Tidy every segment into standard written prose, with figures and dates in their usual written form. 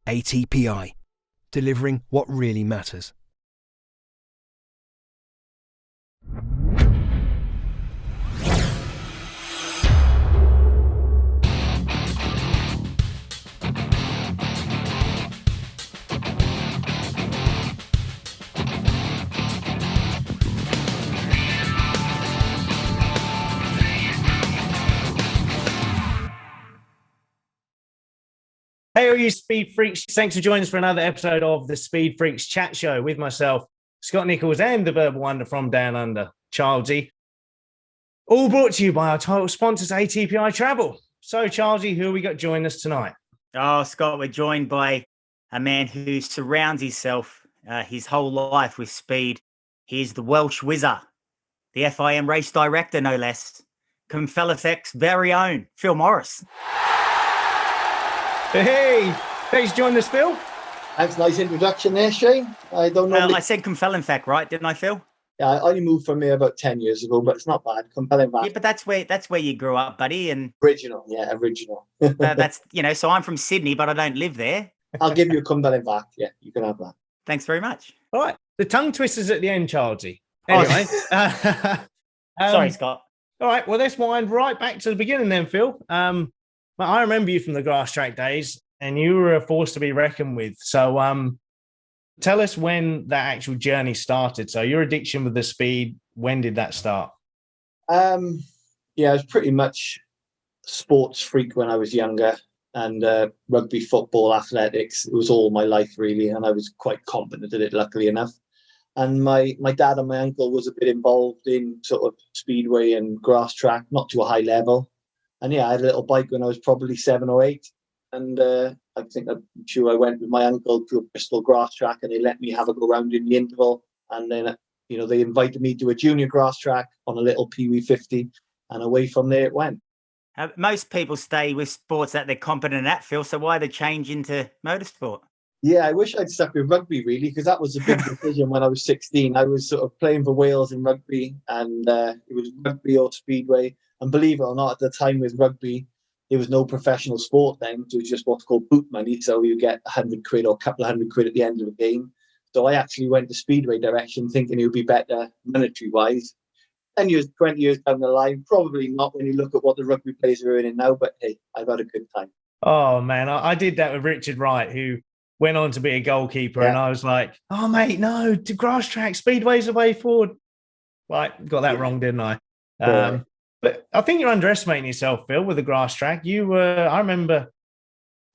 ATPI, delivering what really matters. Hey, all you Speed Freaks. Thanks for joining us for another episode of the Speed Freaks Chat Show with myself, Scott Nicholls, and the Verbal Wonder from Down Under, Childsy. All brought to you by our title sponsors, ATPI Travel. So, Childsy, who have we got joining us tonight? Oh, Scott, we're joined by a man who surrounds himself his whole life with speed. He's the Welsh Whizzer, the FIM race director, no less. Cumfelleffect's very own, Phil Morris. Hey, thanks for joining us, Phil. Thanks, nice introduction there, Shane. I don't know. Well, I said Cumfelleffec, right? Didn't I, Phil? Yeah, I only moved from here about 10 years ago, but it's not bad. Cumfelleffec. Yeah, but that's where you grew up, buddy. And original. that's so I'm from Sydney, but I don't live there. I'll give you a Cumfelleffec. Yeah, you can have that. Thanks very much. All right, the tongue twisters at the end, Childsy. Anyway, sorry, Scott. All right, well, let's wind right back to the beginning then, Phil. Well, I remember you from the grass track days, and you were a force to be reckoned with. So tell us when that actual journey started. So your addiction with the speed, when did that start? Yeah, I was pretty much sports freak when I was younger, and rugby, football, athletics, it was all my life, really, and I was quite competent at it, luckily enough. And my dad and my uncle was a bit involved in sort of speedway and grass track, not to a high level. And yeah, I had a little bike when I was probably 7 or 8. And I'm sure I went with my uncle to a Bristol grass track, and they let me have a go round in the interval. And then, they invited me to a junior grass track on a little Pee-wee 50. And away from there it went. Most people stay with sports that they're competent at, Phil. So why the change into motorsport? Yeah, I wish I'd stuck with rugby, really, because that was a big decision when I was 16. I was sort of playing for Wales in rugby, and it was rugby or speedway. And believe it or not, at the time with rugby, there was no professional sport then. It was just what's called boot money. So you get 100 quid or a couple of £100 at the end of the game. So I actually went the speedway direction thinking it would be better monetary-wise. 10 years, 20 years down the line, probably not when you look at what the rugby players are earning now. But hey, I've had a good time. Oh, man, I did that with Richard Wright, who went on to be a goalkeeper. Yeah. And I was like, oh, mate, no, to grass track, speedway's the way forward. Right, got that wrong, didn't I? But I think you're underestimating yourself, Phil, with the grass track. You were, I remember,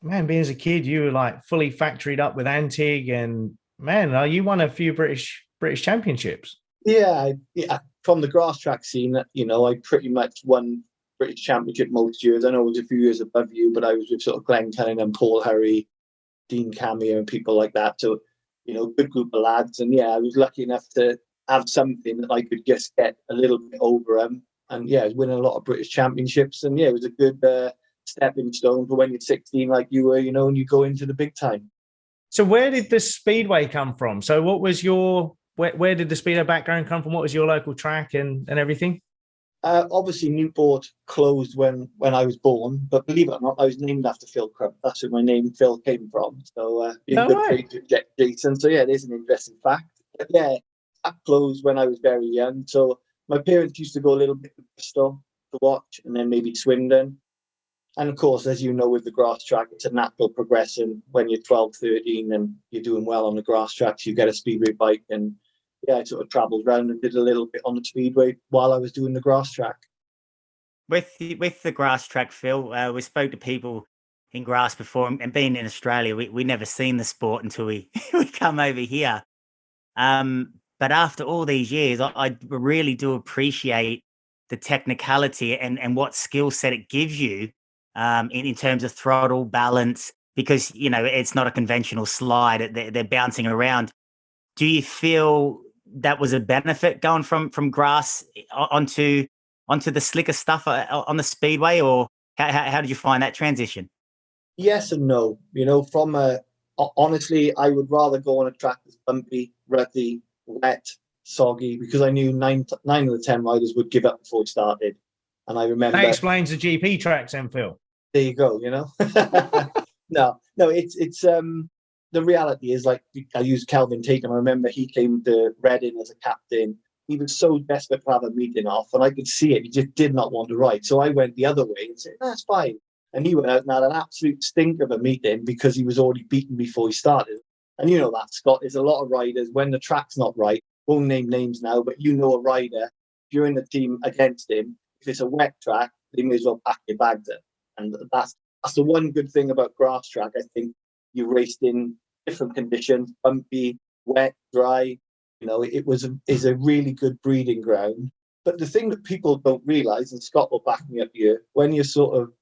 man, being as a kid, you were like fully factoried up with Antig, and man, you won a few British championships. Yeah, from the grass track scene, I pretty much won British championship most years. I know it was a few years above you, but I was with sort of Glenn Cunningham, Paul Hurry, Dean Cameo, and people like that. So, good group of lads. And yeah, I was lucky enough to have something that I could just get a little bit over them. And yeah, I was winning a lot of British championships. And yeah, it was a good stepping stone for when you're 16 like you were, and you go into the big time. So where did the speedway come from? So what was where did the Speedo background come from? What was your local track and everything? Obviously, Newport closed when I was born. But believe it or not, I was named after Phil Crump. That's where my name Phil came from. So Jason. So yeah, there's an interesting fact. But yeah, that closed when I was very young. So my parents used to go a little bit to Bristol to watch, and then maybe Swindon. And of course, as you know, with the grass track, it's a natural progression. When you're 12, 13 and you're doing well on the grass tracks, you get a speedway bike. And yeah, I sort of travelled around and did a little bit on the speedway while I was doing the grass track. With the grass track, Phil, we spoke to people in grass before, and being in Australia, we never seen the sport until we come over here. But after all these years, I really do appreciate the technicality and what skill set it gives you in terms of throttle balance, because, it's not a conventional slide. They're bouncing around. Do you feel that was a benefit going from grass onto the slicker stuff on the speedway, or how did you find that transition? Yes and no. Honestly, I would rather go on a track that's bumpy, rutty, wet, soggy, because I knew 9 of the 10 riders would give up before it started. And I remember... That explains the GP tracks then, Phil. There you go, No, it's the reality is, like, I use Kelvin Tatum. I remember he came to Reading as a captain. He was so desperate to have a meeting off, and I could see it. He just did not want to ride. So I went the other way and said, "That's fine." And he went out and had an absolute stink of a meeting because he was already beaten before he started. And you know that, Scott. There's a lot of riders when the track's not right. Won't name names now, but you know a rider. If you're in the team against him, if it's a wet track, they may as well pack your bags in. And that's the one good thing about grass track. I think you raced in different conditions, bumpy, wet, dry. You know, is a really good breeding ground. But the thing that people don't realise, and Scott will back me up here, when you're sort of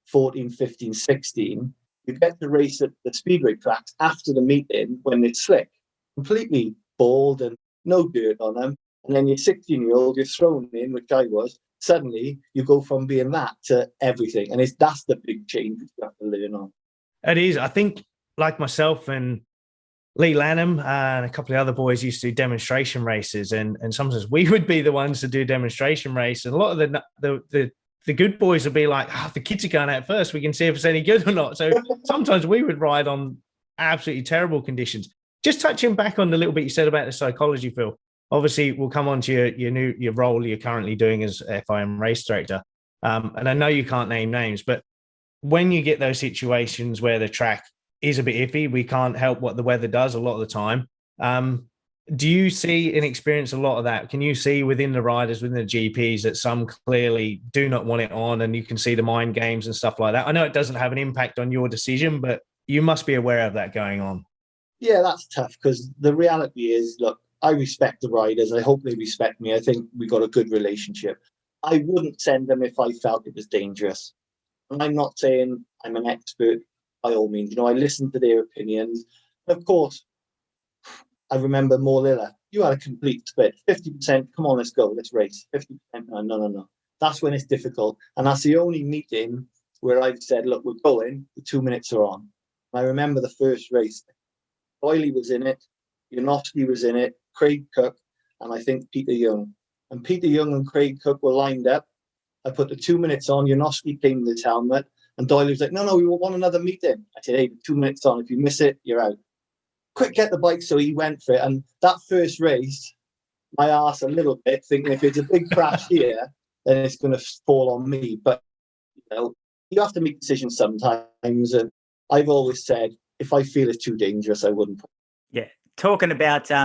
14, 15, 16, you get to race at the speedway tracks after the meeting when it's slick, completely bald and no dirt on them. And then you're 16-year-old, you're thrown in, which I was. Suddenly, you go from being that to everything. And that's the big change you have to learn on. It is. I think, like myself and Lee Lanham and a couple of other boys used to do demonstration races, and sometimes we would be the ones to do demonstration race. And a lot of the good boys would be like, the kids are going out first. We can see if it's any good or not. So sometimes we would ride on absolutely terrible conditions. Just touching back on the little bit you said about the psychology, Phil. Obviously, we'll come on to your role you're currently doing as FIM race director. And I know you can't name names, but when you get those situations where the track is a bit iffy, we can't help what the weather does a lot of the time. Do you see and experience a lot of that? Can you see within the riders, within the GPs, that some clearly do not want it on, and you can see the mind games and stuff like that? I know it doesn't have an impact on your decision, but you must be aware of that going on. Yeah, that's tough, because the reality is, look, I respect the riders. I hope they respect me. I think we got a good relationship. I wouldn't send them if I felt it was dangerous. And I'm not saying I'm an expert by all means. You know, I listen to their opinions. Of course, I remember Morlilla. You had a complete split. 50%, come on, let's go, let's race. 50%, no. That's when it's difficult. And that's the only meeting where I've said, look, we're going, the 2 minutes are on. And I remember the first race. Boyley was in it, Janowski was in it, Craig Cook, and I think Peter Young. And Peter Young and Craig Cook were lined up. I put the 2 minutes on, Janowski came with his helmet, and Doyle was like, no, we want another meeting. I said, hey, 2 minutes on, if you miss it, you're out. Quick, get the bike. So he went for it. And that first race, my arse a little bit, thinking if it's a big crash here, then it's going to fall on me. But, you know, you have to make decisions sometimes. And I've always said, if I feel it's too dangerous, I wouldn't. Yeah. Talking about us,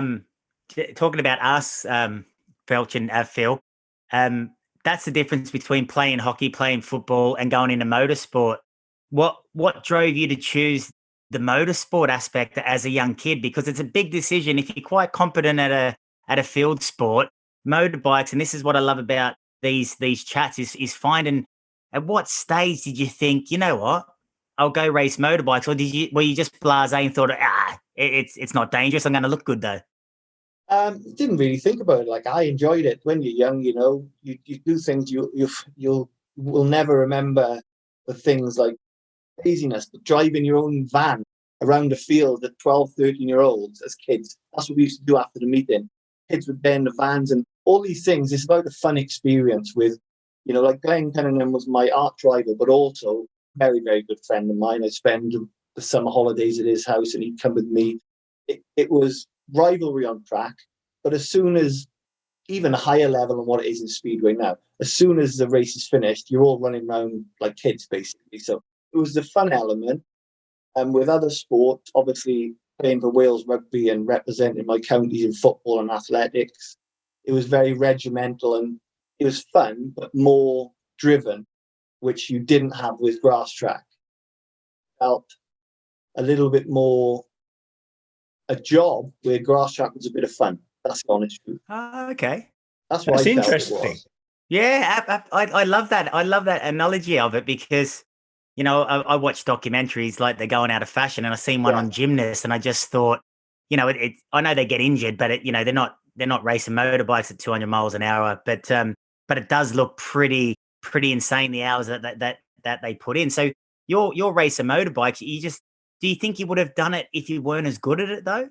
Felch and Phil, that's the difference between playing hockey, playing football, and going into motorsport. What drove you to choose the motorsport aspect as a young kid? Because it's a big decision. If you're quite competent at a field sport, motorbikes, and this is what I love about these chats, is finding, at what stage did you think, you know what, I'll go race motorbikes? Or were you just blasé and thought, it's not dangerous, I'm going to look good though? Didn't really think about it. Like, I enjoyed it. When you're young, you know, you do things you will never remember, the things like craziness, driving your own van around the field at 12, 13-year-olds as kids. That's what we used to do after the meeting. Kids would be in the vans and all these things. It's about a fun experience with, you know, like Glenn Cunningham was my arch rival, but also very, very good friend of mine. I spend the summer holidays at his house and he'd come with me. It was rivalry on track, but as soon as, even a higher level than what it is in Speedway now, as soon as the race is finished, you're all running around like kids, basically. So it was the fun element. And with other sports, obviously playing for Wales Rugby and representing my counties in football and athletics, it was very regimental and it was fun, but more driven, which you didn't have with grass track. Felt a little bit more a job where grass track was a bit of fun. That's the honest truth. Okay. That's what That's I felt interesting. it was. Yeah, I love that. I love that analogy of it because, you know, I watch documentaries like they're going out of fashion, and I seen one on gymnasts, and I just thought, you know, I know they get injured, but you know, they're not racing motorbikes at 200 miles an hour, but it does look pretty insane, the hours that they put in. So you're racing motorbikes. Do you think you would have done it if you weren't as good at it though?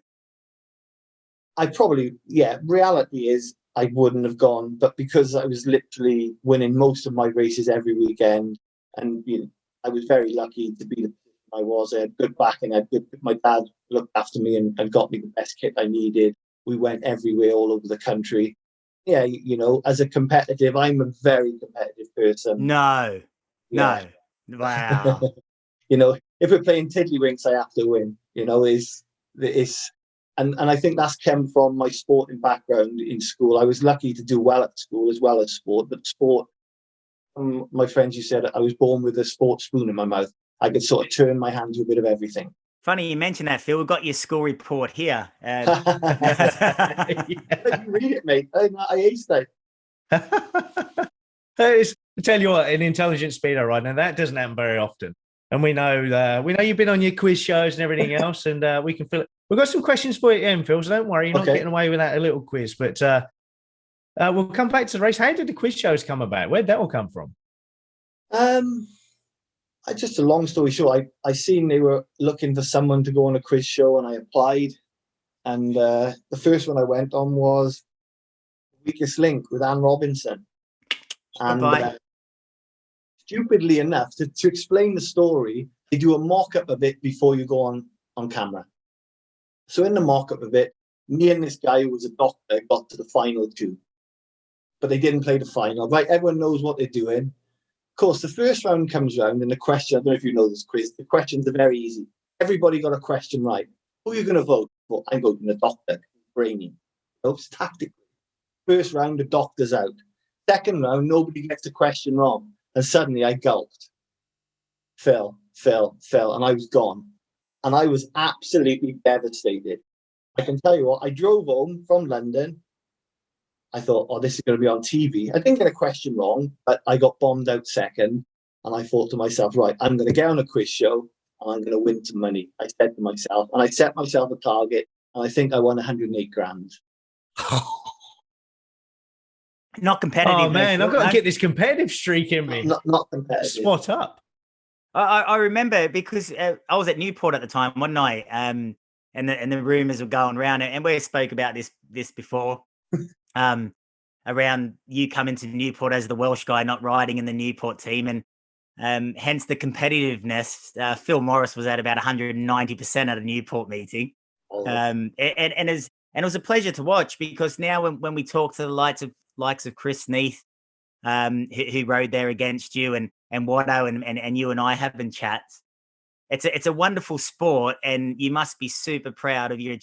Reality is I wouldn't have gone, but because I was literally winning most of my races every weekend, and you know, I was very lucky to be the I was. I had good backing. My dad looked after me and got me the best kit I needed. We went everywhere, all over the country. Yeah, as a competitive, I'm a very competitive person. No. Yeah. No. Wow. If we're playing tiddlywinks, I have to win. And I think that's come from my sporting background in school. I was lucky to do well at school as well as sport, but sport, my friends, you said I was born with a sports spoon in my mouth. I could sort of turn my hand to a bit of everything. Funny you mentioned that, Phil. We've got your school report here. You read it, mate. I aced it. I tell you what, an intelligent speedo rider, and that doesn't happen very often. And we know you've been on your quiz shows and everything else, and we can fill it. We've got some questions for you, Phil, so don't worry, you're not getting away without a little quiz. But we'll come back to the race. How did the quiz shows come about? Where'd that all come from? Just a long story short, I seen they were looking for someone to go on a quiz show, and I applied. And the first one I went on was Weakest Link with Anne Robinson. And stupidly enough, to explain the story, they do a mock-up of it before you go on camera. So in the mock-up of it, me and this guy who was a doctor got to the final two, but they didn't play the final. Right, everyone knows what they're doing. Of course, the first round comes round, and the question, I don't know if you know this quiz, the questions are very easy. Everybody got a question right. Who are you going to vote for? I'm voting the doctor. Brainy. It's tactical. First round, the doctor's out. Second round, nobody gets a question wrong. And suddenly I gulped. Fell, and I was gone. And I was absolutely devastated. I can tell you what, I drove home from London. I thought, this is going to be on TV. I didn't get a question wrong, but I got bombed out second. And I thought to myself, right, I'm going to get on a quiz show and I'm going to win some money. I said to myself, and I set myself a target, and I think I won 108 grand. Not competitive. Oh, man, I've got to get this competitive streak in me. Not competitive. Spot up. I remember because I was at Newport at the time one night, and the rumours were going around, and we spoke about this before, around you coming to Newport as the Welsh guy, not riding in the Newport team, and hence the competitiveness. Phil Morris was at about 190% at a Newport meeting, and it was a pleasure to watch, because now when we talk to the likes of Chris Neath, who rode there against you, and Watto, and you and I having chats. It's a wonderful sport, and you must be super proud of your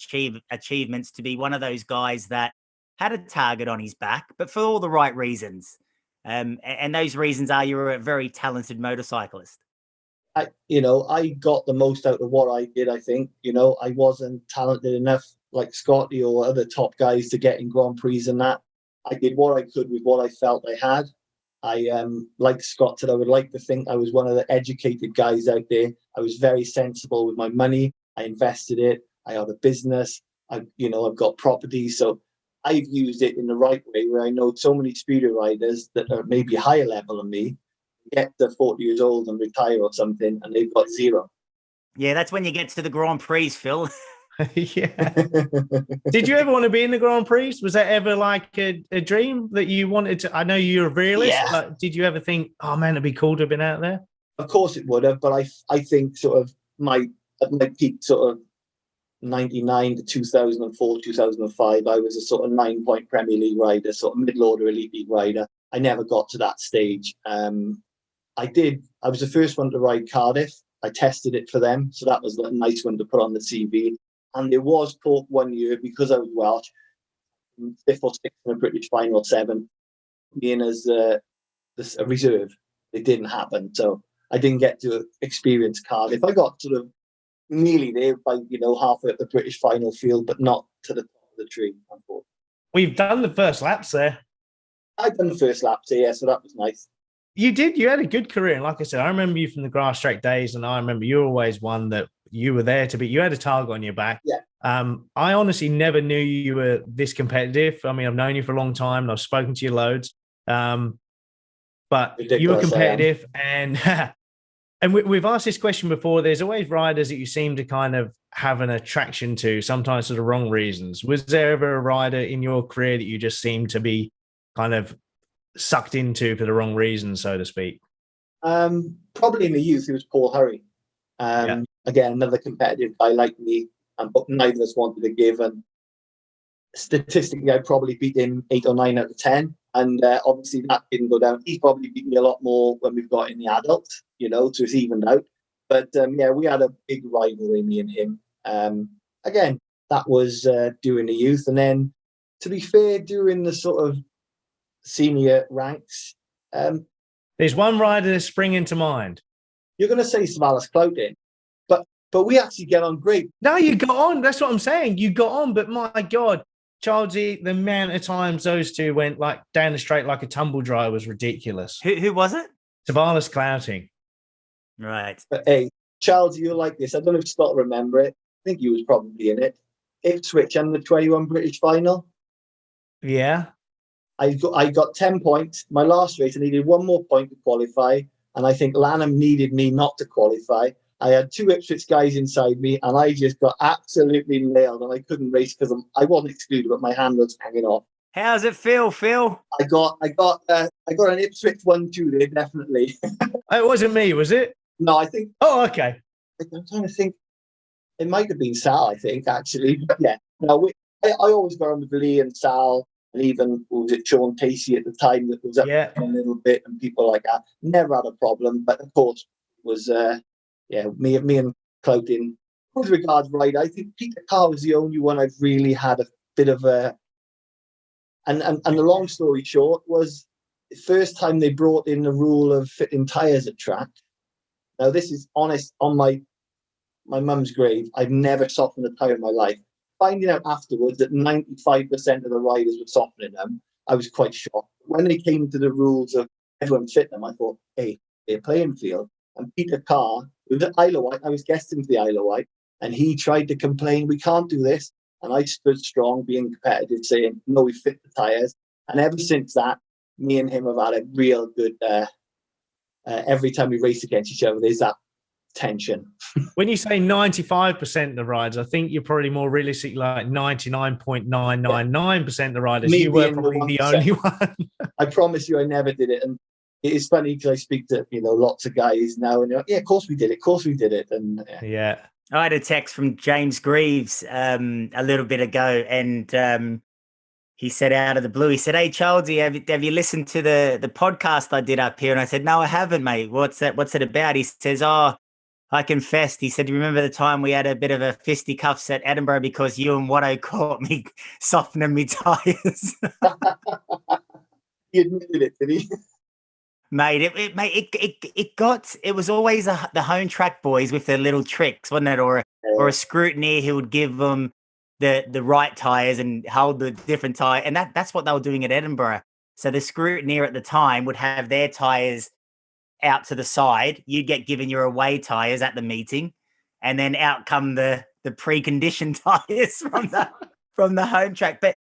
achievements to be one of those guys that had a target on his back, but for all the right reasons. And those reasons are you're a very talented motorcyclist. I got the most out of what I did. I think, I wasn't talented enough like Scotty or other top guys to get in Grand Prix and that. I did what I could with what I felt I had. I, like Scott said, I would like to think I was one of the educated guys out there. I was very sensible with my money. I invested it. I have a business. I've got property. So I've used it in the right way, where I know so many speedo riders that are maybe higher level than me, get to 40 years old and retire or something, and they've got zero. Yeah, that's when you get to the Grand Prix, Phil. Yeah. Did you ever want to be in the Grand Prix? Was that ever like a dream that you wanted to? I know you're a realist, but did you ever think, oh man, it'd be cool to have been out there? Of course it would have, but I think sort of at my peak, sort of 99 to 2004, 2005, I was a sort of 9-point Premier League rider, sort of middle-order elite league rider. I never got to that stage. I was the first one to ride Cardiff. I tested it for them, so that was a nice one to put on the CV. And there was talk one year, because I was Welsh, 5th or 6th in a British final 7, being as a reserve. It didn't happen, so I didn't get to experience Cardiff. I got sort of nearly there by halfway up the British final field, but not to the top of the tree, unfortunately. We've done the first laps there. I've done the first laps there, yeah, so that was nice. You did. You had a good career. And like I said, I remember you from the grass track days, and I remember you were always one that you were there to be. You had a target on your back. Yeah. I honestly never knew you were this competitive. I mean, I've known you for a long time, and I've spoken to you loads. But you were competitive, and and we've asked this question before. There's always riders that you seem to kind of have an attraction to, sometimes for the wrong reasons. Was there ever a rider in your career that you just seemed to be kind of sucked into for the wrong reasons, so to speak? Probably in the youth, it was Paul Hurry. Again, another competitive guy like me, but neither of us wanted to give. And statistically, I probably beat him 8 or 9 out of 10. And obviously that didn't go down. He probably beat me a lot more when we've got in the adult, so it's evened out. But we had a big rivalry, me and him. Again, that was during the youth. And then, to be fair, during the sort of senior ranks. There's one rider that's springing to mind. You're going to say Savalas Cloughton, but we actually get on great. No, you got on. That's what I'm saying. You got on, but my God, Childsy, the amount of times those two went like down the straight like a tumble dryer was ridiculous. Who was it? Savalas Cloughton. Right. But hey, Childsy, you'll like this. I don't know if you still remember it. I think you was probably in it. Ipswich under 21 British final. Yeah. I got 10 points. My last race, I needed one more point to qualify. And I think Lanham needed me not to qualify. I had 2 Ipswich guys inside me, and I just got absolutely nailed. And I couldn't race because I wasn't excluded, but my hand was hanging off. How's it feel, Phil? I got an Ipswich 1-2 there, definitely. It wasn't me, was it? No, I think. Oh, okay. I'm trying to think. It might have been Sal, I think, actually. But yeah. No, I always got on with Lee and Sal. And even, was it Sean Casey at the time that was up a little bit, and people like that. Never had a problem. But of course, it was, me and Cloughton. With regards ride, I think Peter Carr was the only one I've really had a bit of a... And the long story short was, the first time they brought in the rule of fitting tyres at track. Now, this is honest, on my mum's grave, I've never softened a tyre in my life. Finding out afterwards that 95% of the riders were softening them, I was quite shocked. When they came to the rules of everyone fit them, I thought, hey, they're playing field. And Peter Carr, who was at Isle of Wight, I was guesting for the Isle of Wight, and he tried to complain, we can't do this. And I stood strong, being competitive, saying, no, we fit the tyres. And ever since that, me and him have had a real good, every time we race against each other, there's that tension. When you say 95% of the riders, I think you're probably more realistic, like 99.999% of the riders. Me You were being probably the 1%. only one. I promise you, I never did it. And it is funny because I speak to lots of guys now, and they're like, yeah, of course we did it, and yeah. I had a text from James Greaves a little bit ago, and he said out of the blue, he said, hey, Childsy, have you listened to the podcast I did up here? And I said, no, I haven't, mate. What's it about? He says, I confessed. He said, you remember the time we had a bit of a fisticuffs at Edinburgh because you and Watto caught me softening me tyres? He admitted it, did he? Mate, it was always the home track boys with their little tricks, wasn't it? Or a scrutineer who would give them the right tyres and hold the different tyre. And that's what they were doing at Edinburgh. So the scrutineer at the time would have their tyres out to the side. You'd get given your away tyres at the meeting, and then out come the preconditioned tyres from the home track. But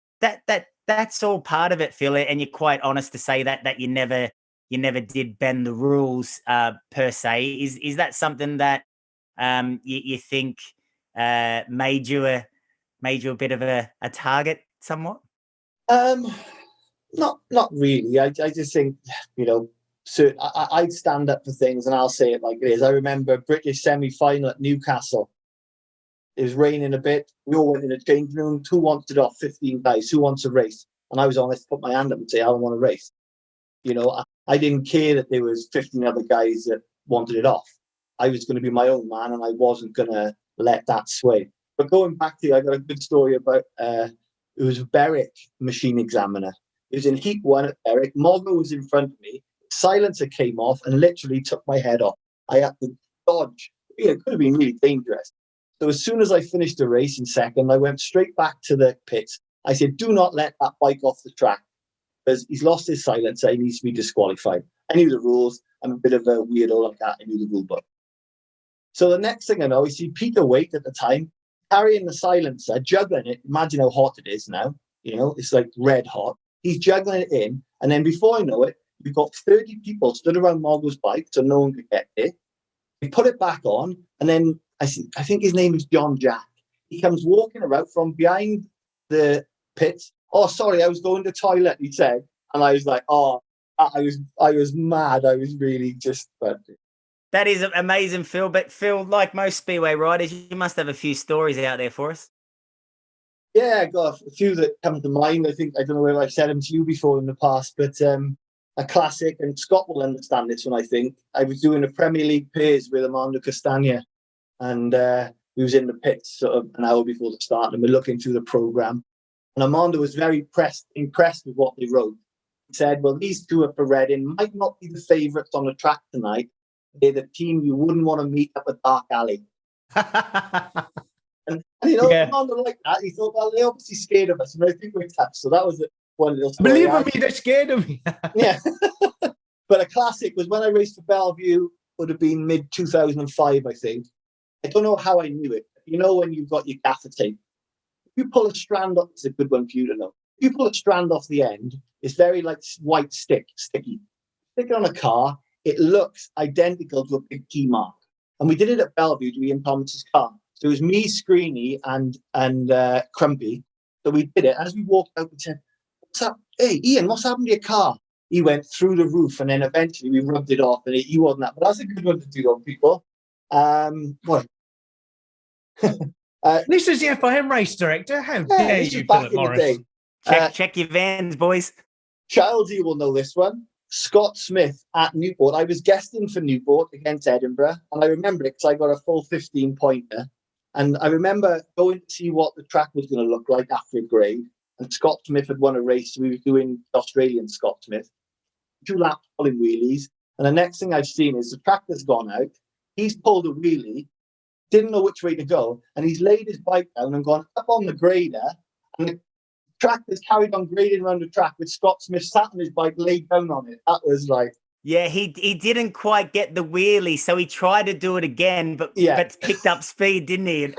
that's all part of it, Phil. And you're quite honest to say that you never did bend the rules per se. Is that something that you think made you a bit of a target somewhat? Not really. I just think, so I'd stand up for things, and I'll say it like it is. I remember a British semi-final at Newcastle. It was raining a bit. We all went in the changing room. Who wants it off? 15 guys. Who wants a race? And I was honest, put my hand up and say, I don't want to race. I didn't care that there was 15 other guys that wanted it off. I was going to be my own man, and I wasn't going to let that sway. But going back to, I got a good story about, it was Berwick machine examiner. It was in heat 1 at Berwick. Moggo was in front of me. Silencer came off and literally took my head off. I had to dodge. It could have been really dangerous. So as soon as I finished the race in second, I went straight back to the pits. I said, do not let that bike off the track, because he's lost his silencer. He needs to be disqualified. I knew the rules. I'm a bit of a weirdo like that. I knew the rule book. So the next thing I know, I see Peter Waite at the time carrying the silencer, juggling it. Imagine how hot it is now. It's like red hot. He's juggling it in. And then before I know it, we've got 30 people stood around Moggo's bike so no one could get there. We put it back on. And then I think his name is John Jack. He comes walking around from behind the pits. Oh, sorry, I was going to the toilet, he said. And I was like, I was mad. I was really just... That is amazing, Phil. But Phil, like most Speedway riders, you must have a few stories out there for us. Yeah, I got a few that come to mind. I don't know whether I've said them to you before in the past, but a classic, and Scott will understand this one, I think. I was doing a Premier League pairs with Armando Castagna, and we was in the pits sort of an hour before the start, and we're looking through the programme. And Armando was very impressed with what they wrote. He said, well, these two are for Reading, might not be the favourites on the track tonight. They're the team you wouldn't want to meet up a dark alley. And Armando liked that. He thought, well, they're obviously scared of us, and I think we're tough. So that was one little story. Believe me, they're scared of me. Yeah. But a classic was when I raced for Bellevue, would have been mid-2005, I think. I don't know how I knew it. You know when you've got your gaffer tape? If you pull a strand off, it's a good one for you to know. If you pull a strand off the end, it's very like white sticky. Stick it on a car, it looks identical to a big key mark. And we did it at Bellevue to Ian Thomas's car. So it was me, Screeny, and Crumpy. So we did it. As we walked out, we said, what's up? Hey, Ian, what's happened to your car? He went through the roof, and then eventually we rubbed it off, and he wasn't that. But that's a good one to do on people. What? This is the FIM race director. How dare you, Philip Morris? Check your vans, boys. Childsy will know this one. Scott Smith at Newport. I was guesting for Newport against Edinburgh, and I remember it because I got a full 15-pointer. And I remember going to see what the track was going to look like after a grade. And Scott Smith had won a race. So we were doing Australian Scott Smith. 2 laps pulling wheelies. And the next thing I've seen is the tractor's gone out. He's pulled a wheelie, didn't know which way to go. And he's laid his bike down and gone up on the grader. And the tractor's carried on grading around the track with Scott Smith sat on his bike, laid down on it. That was like... Yeah, he didn't quite get the wheelie, so he tried to do it again, but picked up speed, didn't he? And,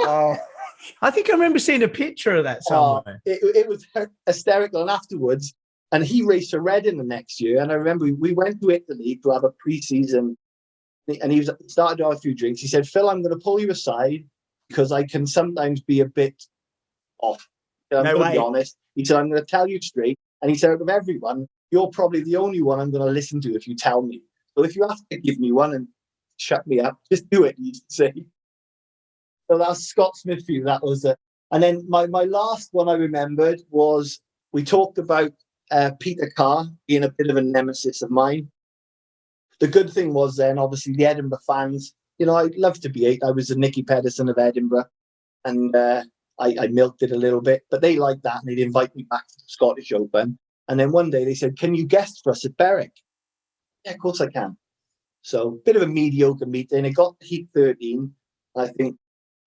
I think I remember seeing a picture of that somewhere. It was hysterical. And afterwards, and he raced for Reading the next year. And I remember we went to Italy to have a pre-season, and he started to have a few drinks. He said, Phil, I'm going to pull you aside because I can sometimes be a bit off. I'm going to be honest. He said, I'm going to tell you straight. And he said, out of everyone, you're probably the only one I'm going to listen to if you tell me. So if you have to give me one and shut me up, just do it, he used to say. So that's Scott Smith for you. That was it. And then my last one I remembered was we talked about Peter Carr being a bit of a nemesis of mine. The good thing was then, obviously, the Edinburgh fans, I loved to be 8. I was the Nicky Pedersen of Edinburgh. And I milked it a little bit, but they liked that, and they'd invite me back to the Scottish Open. And then one day they said, can you guest for us at Berwick? Yeah, of course I can. So bit of a mediocre meeting. It got to heat 13. I think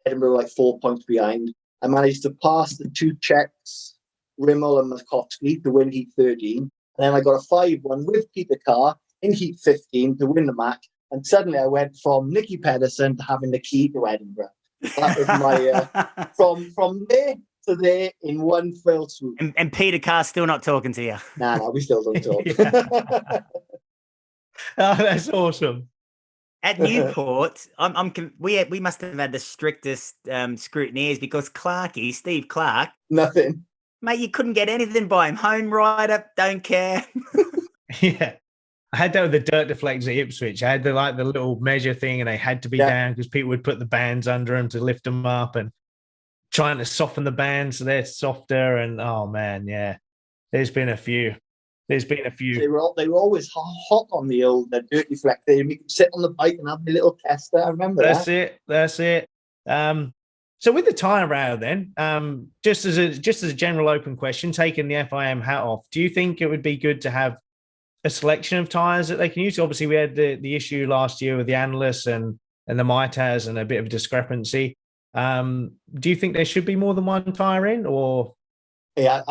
Edinburgh were like 4 points behind. I managed to pass the 2 Czechs, Rimmel and Matkowski, to win heat 13. And then I got a 5-1 with Peter Carr in heat 15 to win the match. And suddenly I went from Nicky Pedersen to having the key to Edinburgh. That was my from there to there in one fell swoop. And Peter Carr's still not talking to you. No, we still don't talk. Oh, that's awesome. At Newport, we must have had the strictest scrutineers because Steve Clark, nothing. Mate, you couldn't get anything by him. Home rider, don't care. Yeah. I had that with the dirt deflectors at Ipswich. I had the little measure thing, and they had to be down because people would put the bands under them to lift them up, and trying to soften the bands so they're softer. And oh man, yeah, there's been a few. They were always hot on the old dirt deflector. You could sit on the bike and have a little tester. I remember That's it. So with the tyre row, then, just as a general open question, taking the FIM hat off, do you think it would be good to have a selection of tyres that they can use? Obviously, we had the issue last year with the Analysts and the Mitas and a bit of a discrepancy. Do you think there should be more than one tyre in, or? Yeah,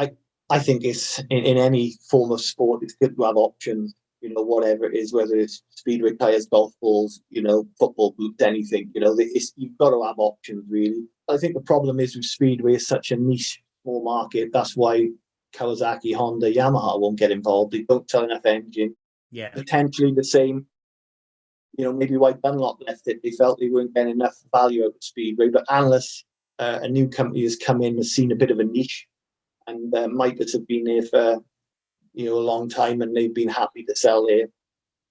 I think it's in any form of sport, it's good to have options. Whatever it is, whether it's speedway tyres, golf balls, football boots, anything. You've got to have options, really. I think the problem is with speedway is such a niche, small market. That's why Kawasaki, Honda, Yamaha won't get involved. They don't sell enough engine. Yeah. Potentially the same, maybe why Dunlop left it. They felt they weren't getting enough value out of Speedway. But Analysts, a new company has come in, has seen a bit of a niche. And Mitas have been there for, a long time, and they've been happy to sell their,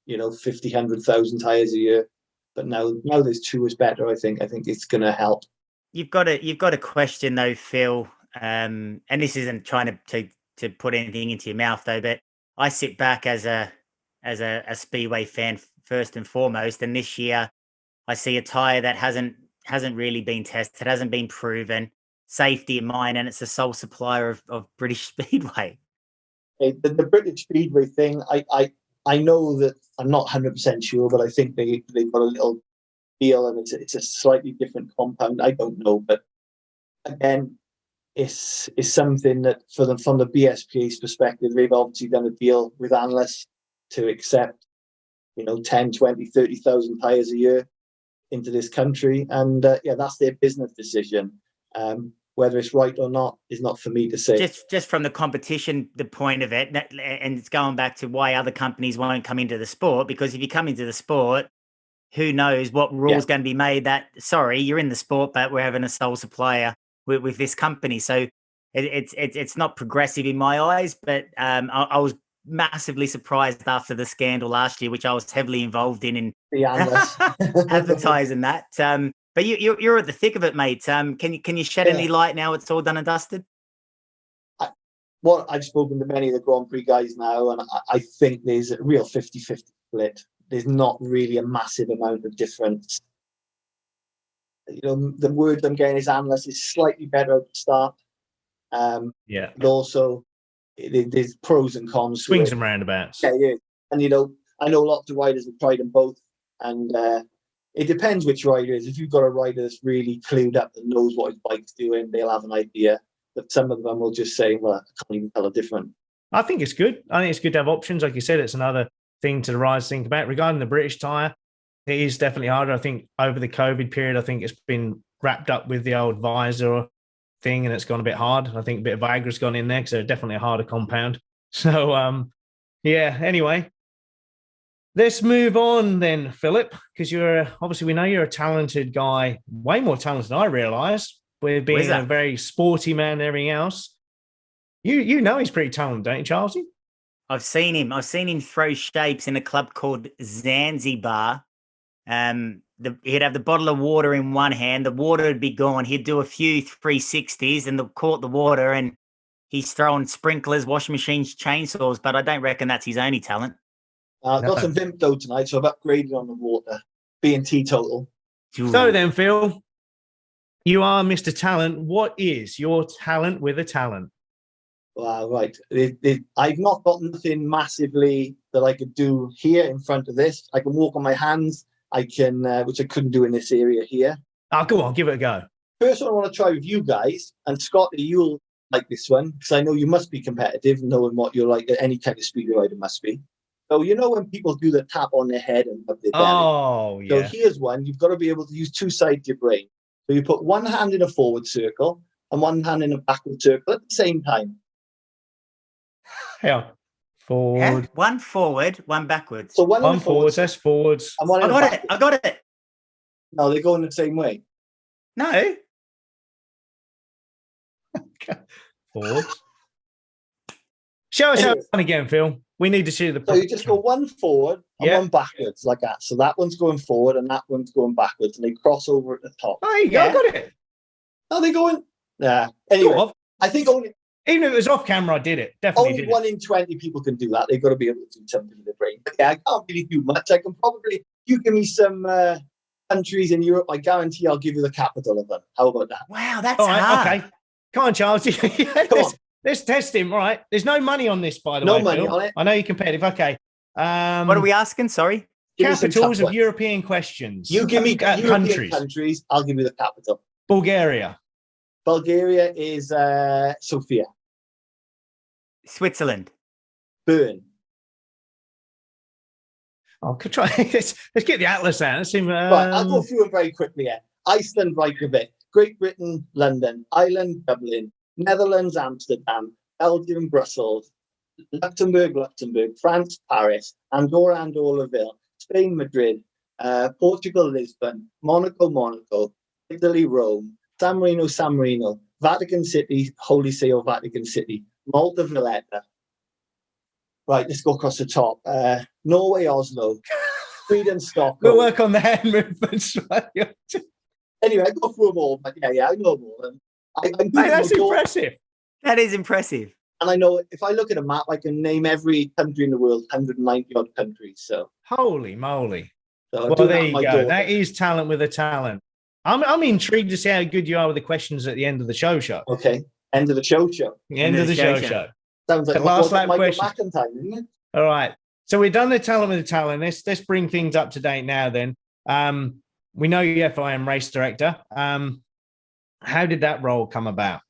50, 100,000 tyres a year. But now there's 2 is better. I think it's going to help. You've got a question though, Phil, and this isn't trying to put anything into your mouth though, but I sit back as a Speedway fan first and foremost, and this year I see a tyre that hasn't really been tested, hasn't been proven, safety in mind, and it's the sole supplier of British Speedway. The British Speedway thing, I know that I'm not 100% sure, but I think they've got a little deal, and it's a slightly different compound. I don't know, but again, it's something that from the BSPA's perspective, they've obviously done a deal with analysts to accept, 10, 20, 30,000 tyres a year into this country, and that's their business decision. Whether it's right or not is not for me to say. Just from the competition, the point of it, and it's going back to why other companies won't come into the sport, because if you come into the sport, who knows what rules going to be made that, sorry, you're in the sport, but we're having a sole supplier with this company. So it's not progressive in my eyes, but I was massively surprised after the scandal last year, which I was heavily involved in advertising that. But you're at the thick of it, mate. Can you shed any light now it's all done and dusted? I've spoken to many of the Grand Prix guys now, and I think there's a real 50-50 split. There's not really a massive amount of difference. The word I'm getting is analyst is slightly better at the start. But also there's pros and cons. Swings and roundabouts. Yeah. And I know lots of riders have tried them both, and it depends which rider it is. If you've got a rider that's really clued up and knows what his bike's doing, they'll have an idea. But some of them will just say, well, I can't even tell a difference. I think it's good. I think it's good to have options. Like you said, it's another thing to the riders to think about. Regarding the British tyre, it is definitely harder. I think over the COVID period, I think it's been wrapped up with the old visor thing, and it's gone a bit hard. I think a bit of Viagra's gone in there, because they're definitely a harder compound. So, anyway. Let's move on then, Philip, because we know you're a talented guy, way more talented than I realised, with being a very sporty man and everything else. You know he's pretty talented, don't you, Childsy? I've seen him throw shapes in a club called Zanzibar. He'd have the bottle of water in one hand, the water would be gone. He'd do a few 360s and caught the water, and he's throwing sprinklers, washing machines, chainsaws, but I don't reckon that's his only talent. I've got some Vimto tonight, so I've upgraded on the water, being teetotal. So then, Phil, you are Mr. Talent. What is your talent with a talent? Wow, right. I've not got nothing massively that I could do here in front of this. I can walk on my hands. I can, which I couldn't do in this area here. Oh, go on, give it a go. First one I want to try with you guys, and Scotty, you'll like this one, because I know you must be competitive, knowing what you're like. Any kind of speed rider must be. So when people do the tap on their head and rub their belly. Oh, yeah. So here's one. You've got to be able to use 2 sides of your brain. So you put one hand in a forward circle and one hand in a backward circle at the same time. Yeah. Forward. Yeah. One forward, one backwards. So one forwards, that's forwards. And one I got it. No, they go in the same way. No. Forwards. Show us how it's done again, Phil. We need to see the. So you just go one forward and one backwards, like that. So that one's going forward and that one's going backwards, and they cross over at the top. Oh, you go. I got it. No, they go in. Yeah. Anyway, I think even if it was off camera, I did it. Definitely only did 1 in 20 people can do that. They've got to be able to do something with their brain. But I can't really do much. I can probably, you give me some countries in Europe, I guarantee I'll give you the capital of them. How about that? Wow, that's hard. Okay. Come on, Charles. Let's test him. Right. There's no money on this, by the way. No money Phil. on it. I know you're competitive. Okay. What are we asking? Sorry. Capitals of European questions. You give me countries. Countries. I'll give you the capital. Bulgaria. Bulgaria is Sofia. Switzerland. Bern. I'll try. Let's get the atlas out. Right, I'll go through them very quickly here. Iceland, Reykjavik. Great Britain, London. Ireland, Dublin. Netherlands, Amsterdam. Belgium, Brussels. Luxembourg, France, Paris. Andorra, Andorraville. Spain, Madrid. Portugal, Lisbon. Monaco. Italy, Rome. San Marino. Vatican City, Holy See or Vatican City. Malta, Valletta. Right, let's go across the top. Norway, Oslo. Sweden, We'll Stockholm. work on the hand movements. Anyway, I go through them all, but yeah, I know them all. And I'm good Hey, that's with motor, impressive. That is impressive. and I know if I look at a map, I can name every country in the world, 190 odd countries. So, Holy moly. I Well, do there that you my go. daughter. That is talent with a talent. I'm intrigued to see how good you are with the questions at the end of the show. Okay, end of the show. The end of the show. Sounds like The last lap Michael question. McIntyre, isn't it? All right. So we've done the talent with the talent. Let's bring things up to date now then. We know you're FIM race director. How did that role come about?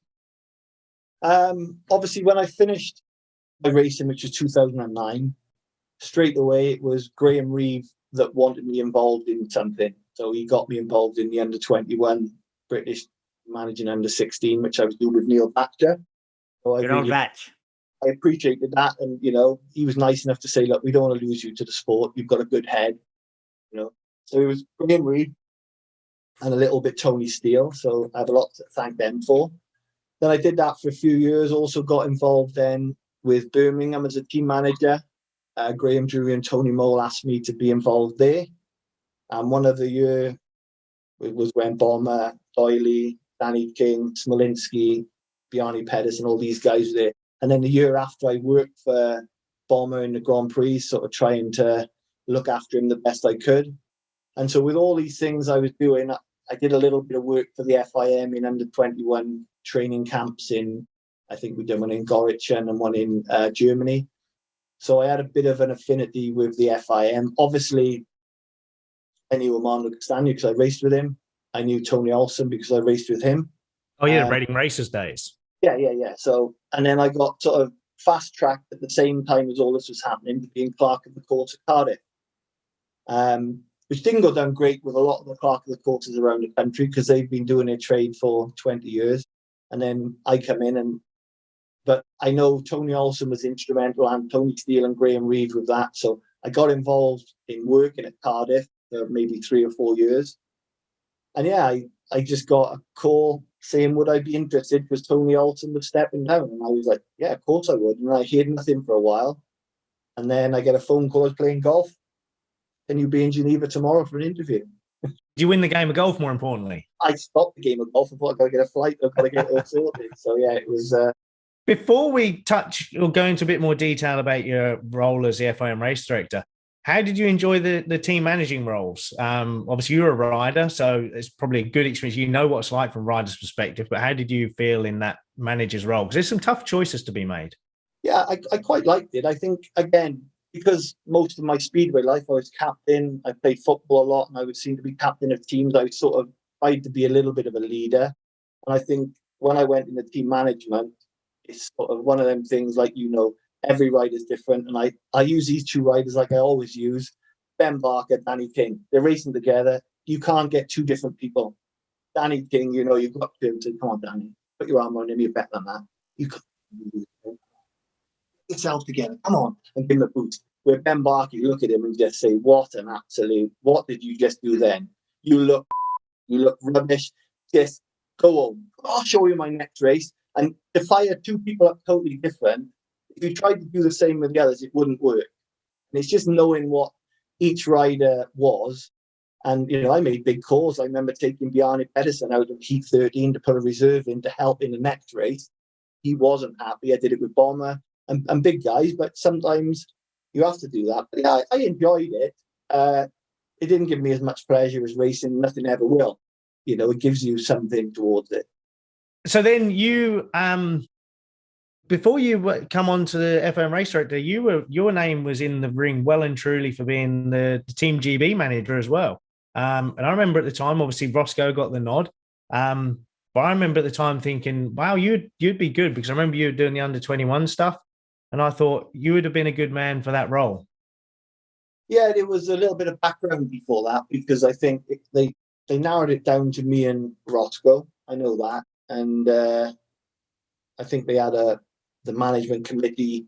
Obviously, when I finished my racing, which was 2009, straight away it was Graham Reeve that wanted me involved in something. So he got me involved in the under 21 British managing under 16, which I was doing with Neil Thatcher. So I appreciated that, and he was nice enough to say, "Look, we don't want to lose you to the sport. You've got a good head." So it was Graham Reeve and a little bit Tony Steele. So I have a lot to thank them for. Then I did that for a few years. Also got involved then with Birmingham as a team manager. Graham Drury and Tony Mole asked me to be involved there. And one of the year was when Bomber, Doyley, Danny King, Smolinski, Bjarni Pedersen, all these guys were there. And then the year after, I worked for Bomber in the Grand Prix, sort of trying to look after him the best I could. And so with all these things I was doing, I did a little bit of work for the FIM in under 21 training camps I think we did one in Gorichen and one in Germany. So I had a bit of an affinity with the FIM. Obviously, I knew Armando Castagna because I raced with him. I knew Tony Olsen because I raced with him. Oh, yeah, Reading Racers days. Yeah. So, and then I got sort of fast tracked at the same time as all this was happening to being clerk of the course at Cardiff, which didn't go down great with a lot of the clerk of the courses around the country because they've been doing their trade for 20 years. And then I come in but I know Tony Olsen was instrumental and Tony Steele and Graham Reeve with that. So I got involved in working at Cardiff for maybe 3 or 4 years. And yeah, I just got a call saying, would I be interested? Because Tony Olsen was stepping down. And I was like, yeah, of course I would. And I heard nothing for a while. And then I get a phone call, I was playing golf. Can you be in Geneva tomorrow for an interview? Did you win the game of golf, more importantly? I stopped the game of golf. I thought I've got to get a flight. I've got to get it all sorted. So yeah, it was... Before we touch or go into a bit more detail about your role as the FIM race director, how did you enjoy the team managing roles? Obviously, you're a rider, so it's probably a good experience. You know what it's like from a rider's perspective, but how did you feel in that manager's role? Because there's some tough choices to be made. Yeah, I quite liked it. I think, again, because most of my speedway life, I was captain. I played football a lot, and I would seem to be captain of teams. I sort of tried to be a little bit of a leader. And I think when I went into team management, it's sort of one of them things like, every rider's different. And I use these two riders like I always use. Ben Barker, Danny King. They're racing together. You can't get two different people. Danny King, you've got to say, come on, Danny, put your arm on him, you're better than that. You can't get yourself together. Come on, and give him a boost. Where Ben Barker, you look at him and just say, what did you just do then? You look rubbish. Just go home. I'll show you my next race. And if I had two people up totally different, if you tried to do the same with the others, it wouldn't work. And it's just knowing what each rider was. And, I made big calls. I remember taking Bjarni Pedersen out of Heat 13 to put a reserve in to help in the next race. He wasn't happy. I did it with Bomber and big guys, but sometimes you have to do that. But yeah, I enjoyed it. It didn't give me as much pleasure as racing. Nothing ever will. It gives you something towards it. So then you, before you come on to the FM race director, your name was in the ring well and truly for being the Team GB manager as well. And I remember at the time, obviously Roscoe got the nod. But I remember at the time thinking, wow, you'd be good, because I remember you were doing the under 21 stuff. And I thought you would have been a good man for that role. Yeah, there was a little bit of background before that, because I think they narrowed it down to me and Roscoe. I know that. And I think they had the management committee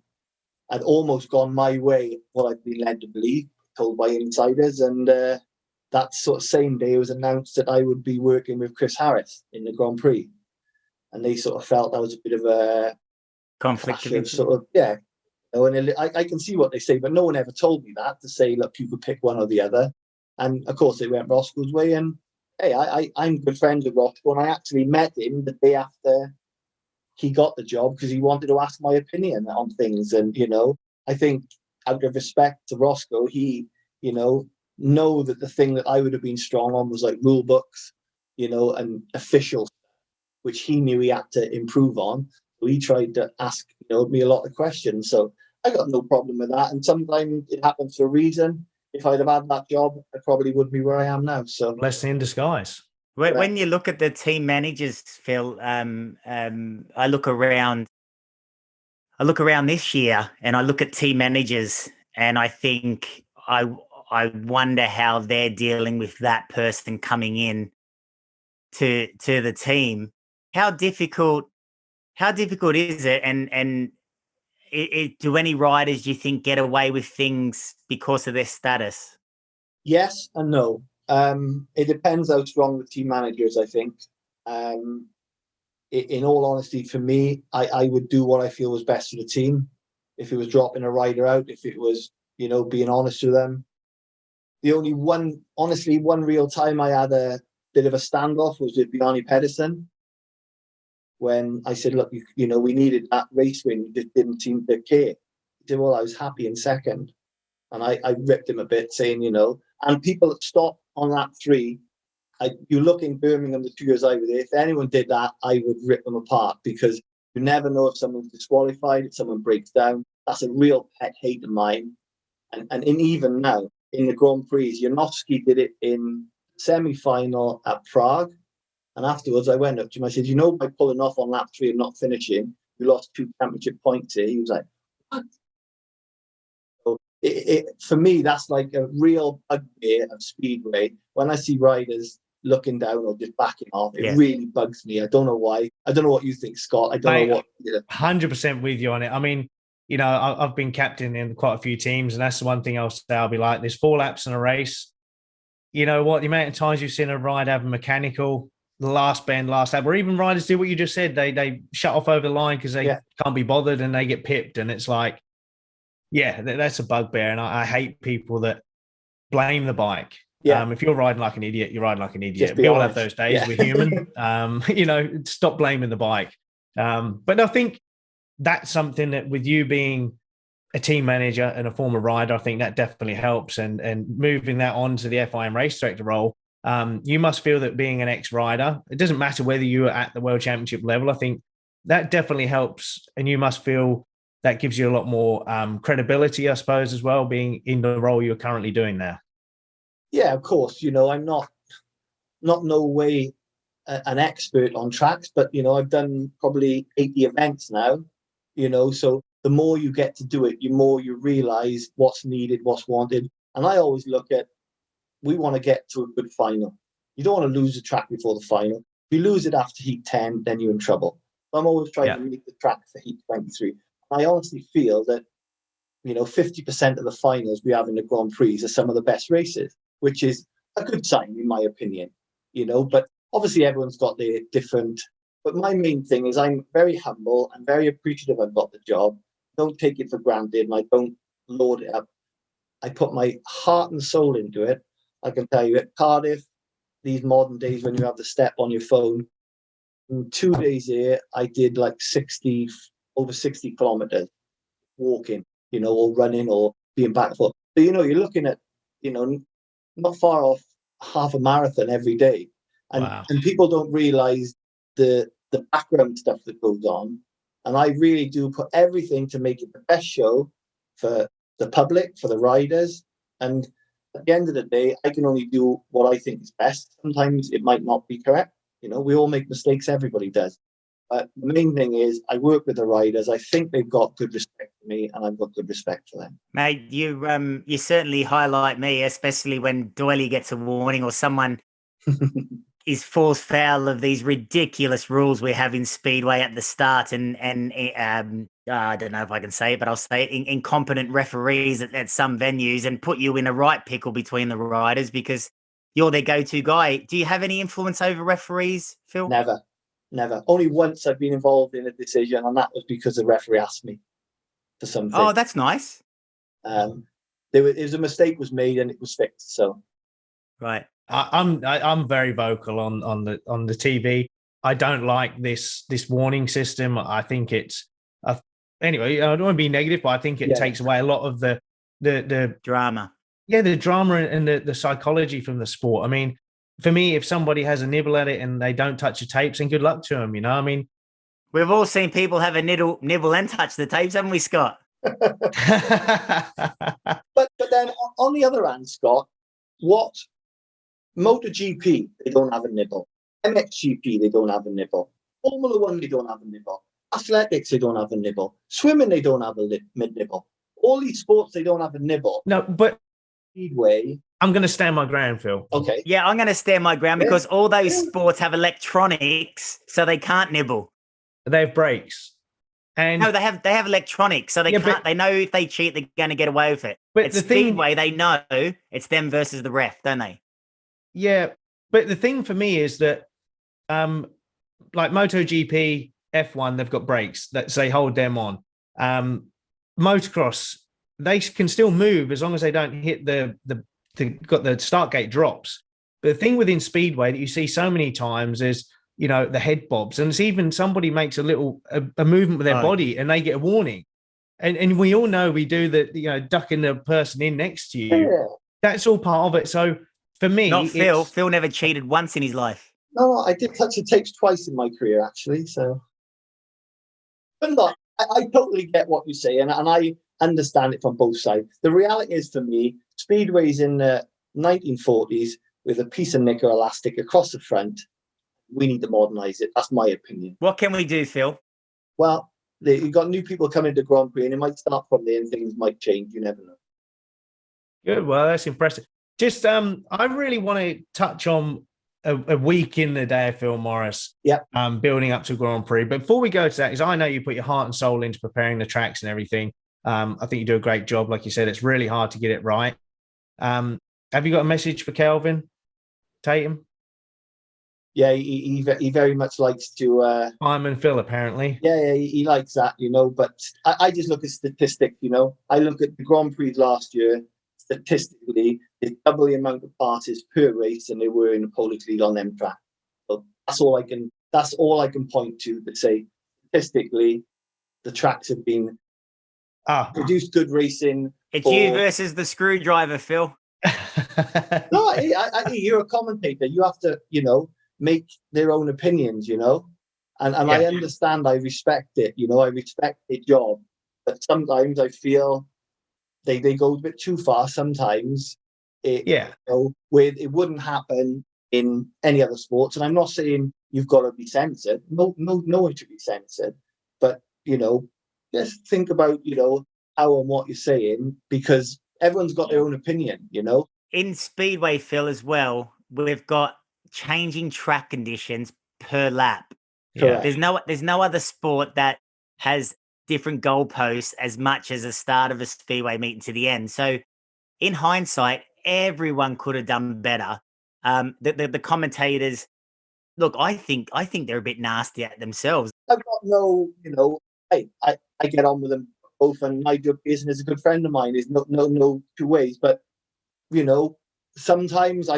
had almost gone my way, what I'd been led to believe, told by insiders. And that sort of same day it was announced that I would be working with Chris Harris in the Grand Prix. And they sort of felt that was a bit of a conflict of interest. sort of, yeah, You know, and I can see what they say, but no one ever told me that, to say, look, you could pick one or the other. And of course, they went Roscoe's way. And hey, I'm good friends with Roscoe, and I actually met him the day after he got the job because he wanted to ask my opinion on things. And, you know, I think out of respect to Roscoe, he, you know that the thing that I would have been strong on was like rule books, you know, and official, which he knew he had to improve on. So he tried to ask, you know, me a lot of questions. So I got no problem with that. And sometimes it happens for a reason. If I'd have had that job, I probably wouldn't be where I am now. So blessing in disguise. When you look at the team managers, Phil, I look around this year and I look at team managers and I think I wonder how they're dealing with that person coming in to the team. How difficult is it? And do any riders, do you think, get away with things because of their status? Yes and no. It depends how strong the team manager is, I think. In all honesty, for me, I would do what I feel was best for the team. If it was dropping a rider out, if it was, you know, being honest with them. The only one real time I had a bit of a standoff was with Bjarne Pedersen, when I said, look, you know, we needed that race win. You just didn't seem to care. He said, well, I was happy in second. And I ripped him a bit, saying, you know, and people that stopped on lap 3, you look in Birmingham the 2 years I was there, if anyone did that, I would rip them apart, because you never know if someone's disqualified, if someone breaks down. That's a real pet hate of mine. And even now, in the Grand Prix, Janowski did it in semi-final at Prague. And afterwards, I went up to him. I said, you know, by pulling off on lap 3 and not finishing, you lost 2 championship points here. He was like, what? So for me, that's like a real bugbear of Speedway. When I see riders looking down or just backing off, it really bugs me. I don't know why. I don't know what you think, Scott. I don't know what. 100% with you on it. I mean, you know, I've been captain in quite a few teams, and that's the one thing I'll say. I'll be like, there's 4 laps in a race. You know what? The amount of times you've seen a rider have a mechanical, the last bend, last lap, or even riders do what you just said. They shut off over the line because they can't be bothered and they get pipped. And it's like, yeah, that's a bugbear. And I hate people that blame the bike. Yeah. If you're riding like an idiot, you're riding like an idiot. We all have those days. We're human. You know, stop blaming the bike. But I think that's something that, with you being a team manager and a former rider, I think that definitely helps. And moving that on to the FIM race director role, you must feel that, being an ex-rider, it doesn't matter whether you are at the World Championship level. I think that definitely helps. And you must feel that gives you a lot more credibility, I suppose, as well, being in the role you're currently doing now. Yeah, of course. You know, I'm not no way an expert on tracks, but, you know, I've done probably 80 events now, you know, so the more you get to do it, the more you realize what's needed, what's wanted. And I always look at, we want to get to a good final. You don't want to lose the track before the final. If you lose it after heat 10, then you're in trouble. I'm always trying to make the track for heat 23. I honestly feel that, you know, 50% of the finals we have in the Grand Prix are some of the best races, which is a good sign, in my opinion, you know. But obviously everyone's got their different. But my main thing is, I'm very humble and very appreciative I've got the job. Don't take it for granted, and I don't load it up. I put my heart and soul into it. I can tell you, at Cardiff, these modern days when you have the step on your phone, in 2 days here, I did like over 60 kilometers walking, you know, or running or being back and forth. So, you know, you're looking at, you know, not far off half a marathon every day. And people don't realize the background stuff that goes on. And I really do put everything to make it the best show for the public, for the riders. And at the end of the day, I can only do what I think is best. Sometimes it might not be correct. You know, we all make mistakes. Everybody does. But the main thing is, I work with the riders. I think they've got good respect for me, and I've got good respect for them. Mate, you certainly highlight me, especially when Doily gets a warning or someone falls foul of these ridiculous rules we have in Speedway at the start, and I don't know if I can say it, but I'll say it, incompetent referees at some venues, and put you in a right pickle between the riders because you're their go-to guy. Do you have any influence over referees, Phil? Never. Only once I've been involved in a decision, and that was because the referee asked me. for something. Oh, that's nice. It was a mistake was made and it was fixed. So Right. I'm very vocal on the TV. I don't like this warning system. I think it's anyway. I don't want to be negative, but I think it takes away a lot of the Drama. Yeah, the drama and the psychology from the sport. I mean, for me, if somebody has a nibble at it and they don't touch the tapes, then good luck to them. You know, I mean, we've all seen people have a nibble and touch the tapes, haven't we, Scott? but then on the other hand, Scott, what MotoGP, they don't have a nibble. MXGP, they don't have a nibble. Formula One, they don't have a nibble. Athletics, they don't have a nibble. Swimming, they don't have a nibble. All these sports, they don't have a nibble. No, but Speedway. I'm going to stand my ground, Phil. Okay. Yeah, I'm going to stand my ground because all those sports have electronics, so they can't nibble. They have brakes. And no, they have electronics, so they can't. They know if they cheat, they're going to get away with it. But at the Speedway, they know it's them versus the ref, don't they? Yeah, but the thing for me is that, like MotoGP, F1, they've got brakes that say hold them on. Motocross, they can still move as long as they don't hit got the start gate drops. But the thing within Speedway that you see so many times is, you know, the head bobs, and it's even somebody makes a movement with their body and they get a warning. And we all know we do that, you know, ducking the person in next to you. Yeah. That's all part of it. So for me, not Phil. Phil never cheated once in his life. No, I did touch the tapes twice in my career, actually. So, but look, I totally get what you say, and I understand it from both sides. The reality is, for me, Speedways in the 1940s with a piece of nickel elastic across the front. We need to modernise it. That's my opinion. What can we do, Phil? Well, you've got new people coming to Grand Prix, and it might start from there, and things might change. You never know. Good. Well, that's impressive. Just, I really want to touch on a week in the day of Phil Morris. Yeah. Building up to Grand Prix. But before we go to that, because I know you put your heart and soul into preparing the tracks and everything. I think you do a great job. Like you said, it's really hard to get it right. Have you got a message for Kelvin Tatum? Yeah, he very much likes to. Fireman Phil, apparently. Yeah, he likes that, you know. But I just look at statistics, you know. I look at the Grand Prix last year. Statistically, there's double the amount of passes per race than there were in the Polish League on them track. So that's all I can point to say statistically, the tracks have been produced good racing. It's you versus the screwdriver, Phil. No, you're a commentator. You have to, you know, make their own opinions, you know. And I understand, I respect it, you know, I respect their job. But sometimes I feel they go a bit too far sometimes. You know, where it wouldn't happen in any other sports. And I'm not saying you've got to be censored. No one should be censored. But, you know, just think about, you know, how and what you're saying, because everyone's got their own opinion, you know. In Speedway, Phil, as well, we've got changing track conditions per lap. Yeah. There's no other sport that has different goalposts as much as the start of a Speedway meeting to the end. So in hindsight, everyone could have done better. The commentators, look, I think they're a bit nasty at themselves. I've got no, you know, I get on with them both, and Nigel Pearson is a good friend of mine. There's no two ways. But, you know, sometimes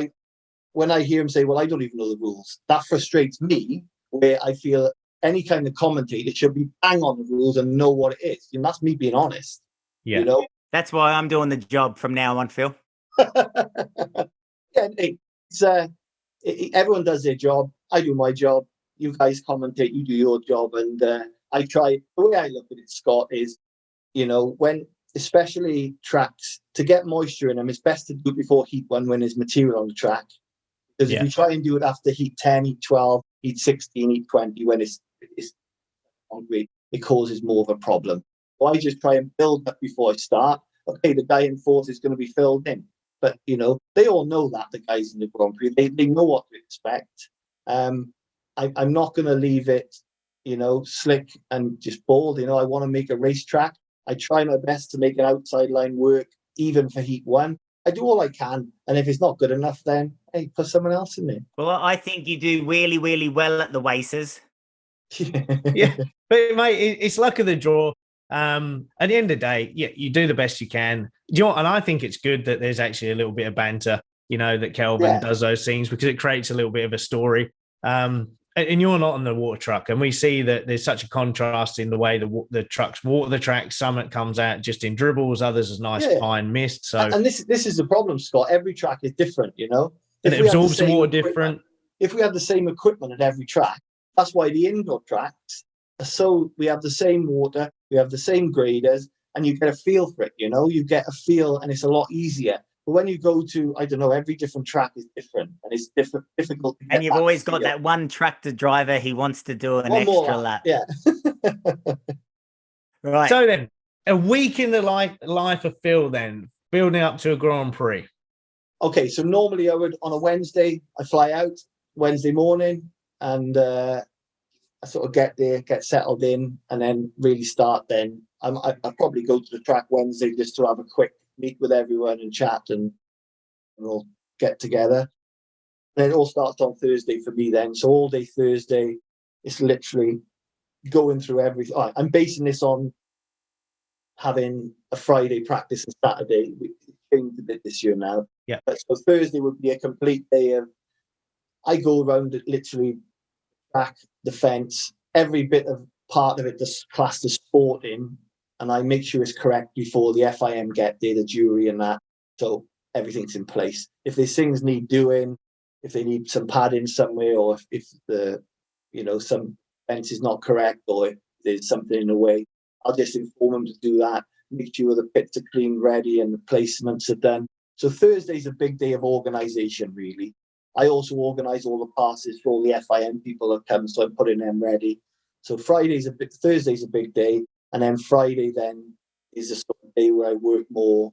when I hear him say, well, I don't even know the rules, that frustrates me, where I feel any kind of commentator should be bang on the rules and know what it is. And that's me being honest. Yeah. You know? That's why I'm doing the job from now on, Phil. Everyone does their job. I do my job. You guys commentate, you do your job. And I try, the way I look at it, Scott, is, you know, when, especially tracks, to get moisture in them, it's best to do it before heat 1 when there's material on the track. Because if you try and do it after heat 10, heat 12, heat 16, heat 20, when it's concrete, it causes more of a problem. So I just try and build up before I start. Okay, the guy in fourth is going to be filled in. But, you know, they all know that, the guys in the Grand Prix. They know what to expect. I'm not going to leave it, you know, slick and just bold. You know, I want to make a racetrack. I try my best to make an outside line work, even for heat 1. I do all I can. And if it's not good enough, then, hey, put someone else in there. Well, I think you do really, really well at the races. Yeah. But, mate, it's luck of the draw. At the end of the day, yeah, you do the best you can. Do you know what? And I think it's good that there's actually a little bit of banter, that Kelvin does those things, because it creates a little bit of a story. And you're not on the water truck, and we see that there's such a contrast in the way the trucks water the track. Some it comes out just in dribbles, others as nice fine mist. So, and this is the problem, Scott. Every track is different, and it absorbs the water different. If we had the same equipment at every track, that's why the indoor tracks are we have the same water, we have the same graders, and you get a feel for it. You get a feel, and it's a lot easier. But when you go to, I don't know, every different track is different, and it's difficult. And you've always got that one tractor driver, he wants to do an extra lap. Yeah. Right. So then, a week in the life of Phil, then building up to a Grand Prix. Okay, so normally I would, on a Wednesday, I fly out Wednesday morning, and I sort of get there, get settled in, and then really start then. I'd probably go to the track Wednesday just to have a quick meet with everyone and chat, and we'll get together. And it all starts on Thursday for me then. So all day Thursday, it's literally going through everything. I'm basing this on having a Friday practice and Saturday. We changed a bit this year now. Yeah. But so Thursday would be a complete day of, I go around it literally, track, the fence, every bit of part of it that's classed as sporting, and I make sure it's correct before the FIM get there, the jury and that. So everything's in place. If there's things need doing, if they need some padding somewhere, or if the, some fence is not correct, or if there's something in the way, I'll just inform them to do that, make sure the pits are clean, ready, and the placements are done. So Thursday's a big day of organisation, really. I also organise all the passes for all the FIM people that come, so I'm putting them ready. So Thursday's a big day, and then Friday then is a sort of day where I work more,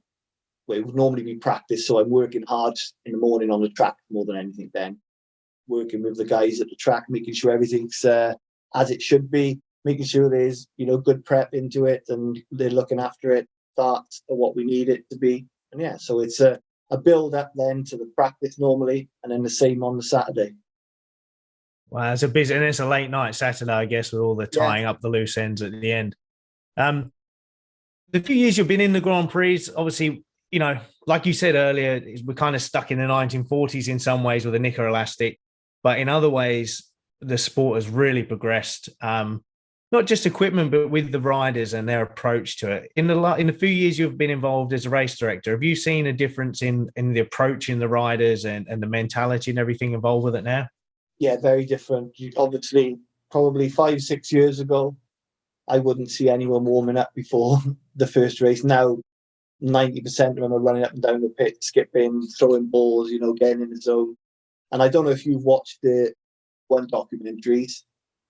where it would normally be practice. So I'm working hard in the morning on the track more than anything then. Working with the guys at the track, making sure everything's as it should be, making sure there's, good prep into it, and they're looking after it, starts at what we need it to be. And yeah, so it's a build up then to the practice normally, and then the same on the Saturday. Wow, it's and it's a late night Saturday, I guess, with all the tying up the loose ends at the end. The few years you've been in the Grand Prix, obviously, like you said earlier, we're kind of stuck in the 1940s in some ways with a Nicker elastic, but in other ways, the sport has really progressed. Not just equipment, but with the riders and their approach to it. In the few years you've been involved as a race director, have you seen a difference in the approach in the riders and the mentality and everything involved with it now? Yeah, very different. Obviously, probably 5-6 years ago, I wouldn't see anyone warming up before the first race. Now, 90% of them are running up and down the pit, skipping, throwing balls, getting in the zone. And I don't know if you've watched the one documentaries.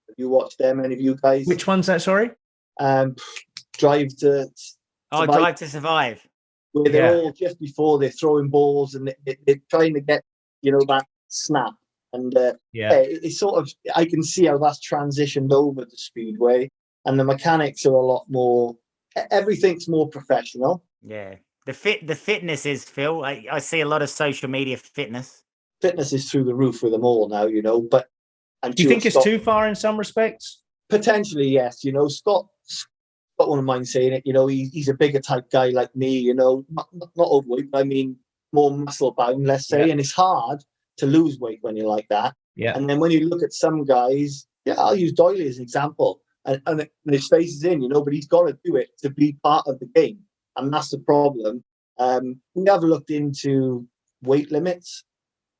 Have you watched them, any of you guys? Which one's that, sorry? Drive to Survive. Drive to Survive. Where they're all just before they're throwing balls, and they're trying to get, that snap. And it's sort of, I can see how that's transitioned over to Speedway, and the mechanics are a lot more, everything's more professional. Yeah. The fitness is, Phil. I see a lot of social media fitness. Fitness is through the roof with them all now, but do you think it's too far in some respects? Potentially, yes. Scott wouldn't mind saying it. He's a bigger type guy like me. Not overweight, but I mean more muscle bound, let's say. Yeah. And it's hard to lose weight when you're like that. Yeah. And then when you look at some guys, I'll use Doyley as an example, and his face is in, but he's got to do it to be part of the game, and that's the problem. We have looked into weight limits,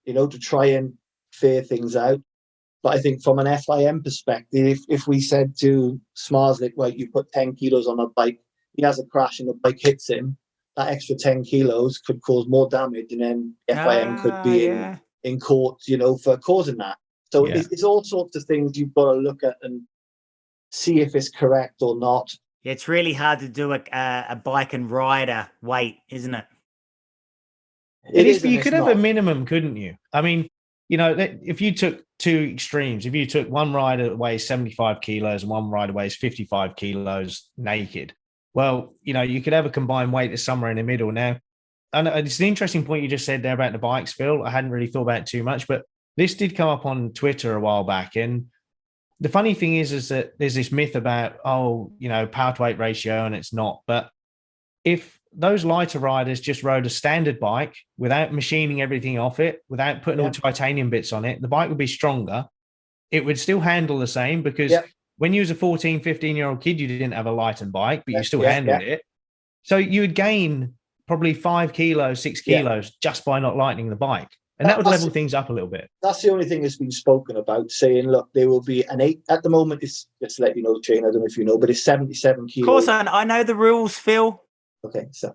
to try and fair things out. But I think from an FIM perspective, if we said to Smarslick, right, you put 10 kilos on a bike, he has a crash and the bike hits him, that extra 10 kilos could cause more damage, and then FIM could be in court, for causing that. So it's all sorts of things you've got to look at and see if it's correct or not. Yeah, it's really hard to do a bike and rider weight, isn't it? It is, but you could have a minimum, couldn't you? I mean, if you took two extremes, if you took one rider that weighs 75 kilos and one rider weighs 55 kilos naked, well, you could have a combined weight that's somewhere in the middle now. And it's an interesting point you just said there about the bikes, Phil. I hadn't really thought about it too much, but this did come up on Twitter a while back. And the funny thing is that there's this myth about, power to weight ratio, and it's not. But if those lighter riders just rode a standard bike without machining everything off it, without putting all titanium bits on it, the bike would be stronger. It would still handle the same because when you was a 14, 15-year-old kid, you didn't have a lightened bike, but you still handled it. So you would gain probably 5 kilos, 6 kilos just by not lightening the bike. And that would level things up a little bit. That's the only thing that's been spoken about, saying, look, there will be an 8. At the moment, it's, just to let you know, Shane, I don't know if you know, but it's 77 kilos. Of course, I know the rules, Phil. Okay, so.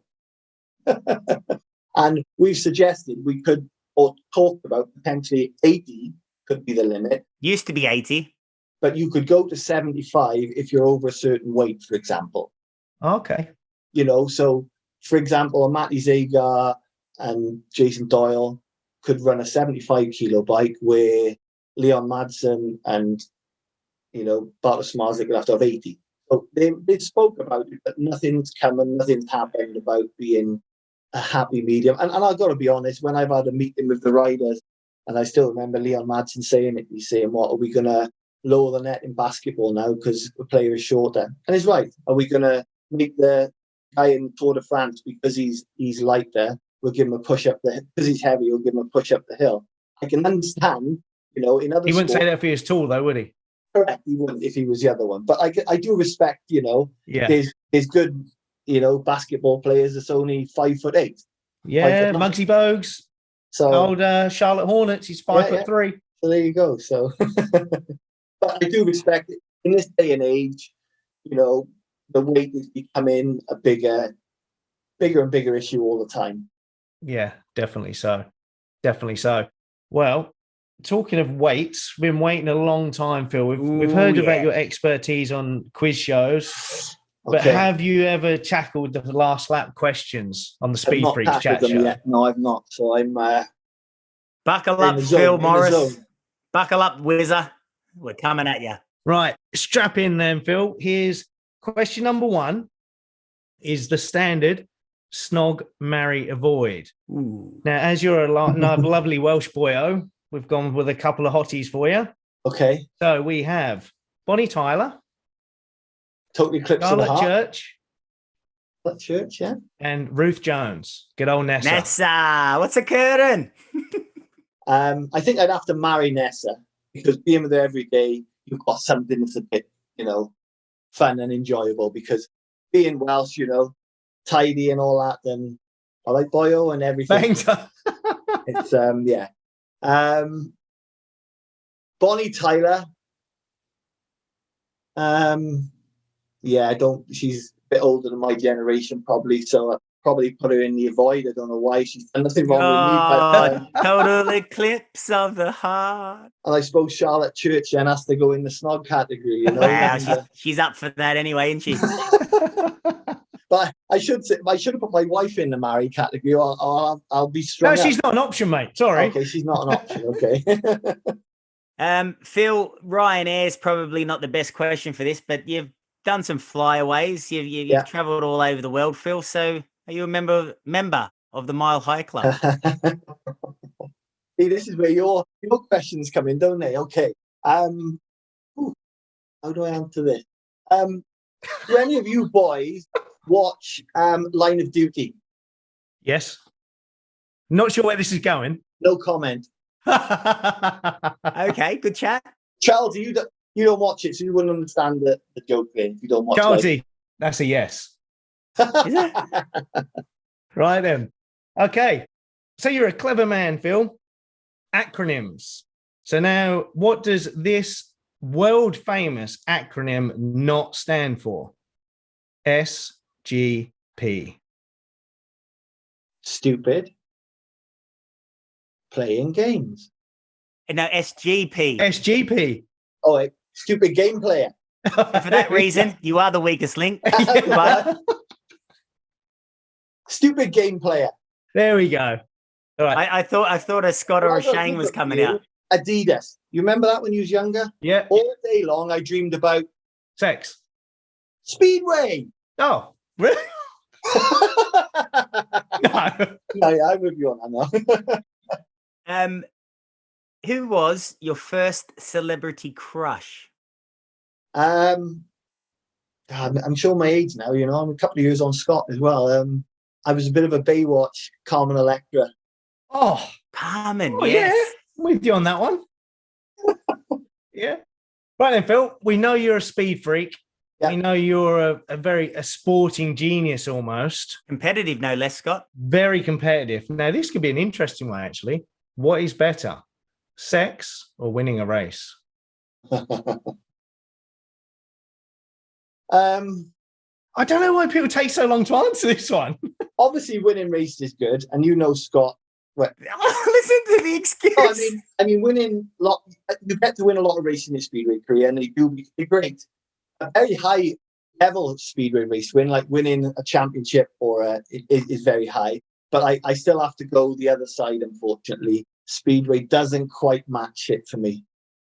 And we've suggested we could, or talked about potentially 80 could be the limit. Used to be 80. But you could go to 75 if you're over a certain weight, for example. Okay. So, for example, Matty Zagar and Jason Doyle could run a 75 kilo bike where Leon Madsen and, Bartosz Marzik would have to have 80. So they spoke about it, but nothing's coming, nothing's happened about being a happy medium. And I've got to be honest, when I've had a meeting with the riders, and I still remember Leon Madsen saying it, he's saying, what, are we going to lower the net in basketball now because the player is shorter? And he's right. Are we going to make the guy in Tour de France, because he's lighter, we'll give him a push up the, because he's heavy, we'll give him a push up the hill? I can understand, in other He wouldn't say that if he was tall, though, would he? Correct, he wouldn't if he was the other one. But I do respect, there's good, basketball players that's only 5'8". Yeah, Muggsy Bogues. So old Charlotte Hornets, he's 5'3". So there you go. So, but I do respect it. In this day and age, the weight is becoming a bigger and bigger issue all the time. Yeah, definitely so. Definitely so. Well, talking of weights, we've been waiting a long time, Phil. We've heard about your expertise on quiz shows, but have you ever tackled the last lap questions on the Speed Freaks chat show? Yet. No, I've not. So I'm buckle up, Phil Morris. Buckle up, Whizzer. We're coming at you. Right, strap in then, Phil. Here's question number 1. Is the standard snog, marry, avoid? Ooh. Now, as you're a lovely Welsh boyo, we've gone with a couple of hotties for you. Okay. So we have Bonnie Tyler. Totally clips of the heart. Church. Charlotte Church, yeah. And Ruth Jones. Good old Nessa. Nessa, what's occurring? I think I'd have to marry Nessa, because being with her every day, you've got something that's a bit, fun and enjoyable, because being Welsh, tidy and all that, then I like boyo and everything. It's Bonnie Tyler. She's a bit older than my generation probably, so I probably put her in the avoid. I don't know why. She's done nothing wrong with me, but total eclipse of the heart. And I suppose Charlotte Church then has to go in the snog category, Wow, she's up for that anyway, isn't she? But I should have put my wife in the marry category, or I'll be strong. No, she's not an option, mate. Sorry. Okay, she's not an option. Okay. Phil, Ryanair's probably not the best question for this, but you've done some flyaways. You've travelled all over the world, Phil. So are you a member of the Mile High Club? See, this is where your questions come in, don't they? Okay. How do I answer this? Do any of you boys watch Line of Duty? Yes. Not sure where this is going. No comment. Okay, good chat. Childsy, you don't watch it, so you wouldn't understand the joke there if you don't watch it. Childsy, that's a yes. Is it? Right then. Okay. So you're a clever man, Phil. Acronyms. So now, what does this world famous acronym not stand for? SGP. Stupid. Playing games. No, SGP. SGP. Oh, wait. Stupid game player. And for that reason, you are the weakest link. Stupid game player. There we go. All right. I thought a Scott or a Shane was coming out. Adidas. You remember that when you was younger? Yeah. All day long, I dreamed about sex. Speedway. Oh, really? No, I'm with you on that now. Who was your first celebrity crush? I'm showing my age now. You know, I'm a couple of years on Scott as well. I was a bit of a Baywatch Carmen Electra. Oh, Carmen, oh yes. yeah, I'm with you on that one. Yeah. Right then, Phil, we know you're a speed freak. Yeah. We know you're a sporting genius almost. Competitive, no less, Scott. Very competitive. Now, this could be an interesting one, actually. What is better, sex or winning a race? I don't know why people take so long to answer this one. Obviously, winning races is good, and you know, Scott. Listen to the excuse. No, I mean, winning lot. You get to win a lot of racing in speedway career, and they do be great. A very high level speedway race win, like winning a championship or is very high. But I still have to go the other side. Unfortunately, speedway doesn't quite match it for me.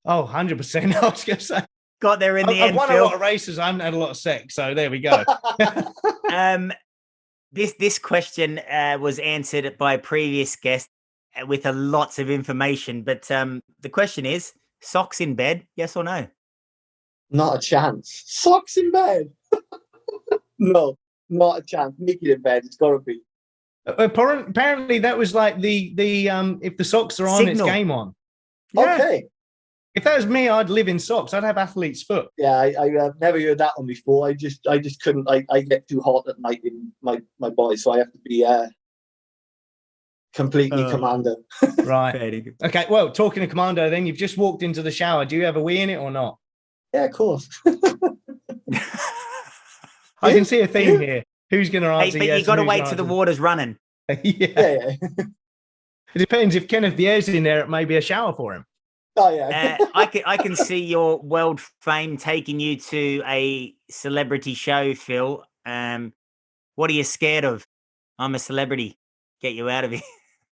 Oh, 100%. I was going to say. Got there in the end. I've won Phil. a lot of races. I haven't had a lot of sex, so there we go. This question was answered by a previous guest with lots of information, but the question is: socks in bed, yes or no? Not a chance. Socks in bed? No, not a chance. Make it in bed. It's got to be. Apparently, that was like the if the socks are on, Signal. it's game on. Yeah. Okay. If that was me, I'd live in socks. I'd have athlete's foot. Yeah, I've never heard that one before. I just couldn't. I get too hot at night in my body, so I have to be completely commando. Right. Okay. Well, talking to commando, then you've just walked into the shower. Do you have a wee in it or not? Yeah, of course. I can see a theme here. Who's going to answer? But yes, you got to and who's wait gonna till the answer- water's running. Yeah. It depends. If Kenneth Bier's in there, it may be a shower for him. Oh yeah. I can see your world fame taking you to a celebrity show, Phil. What are you scared of? I'm a celebrity. Get you out of here.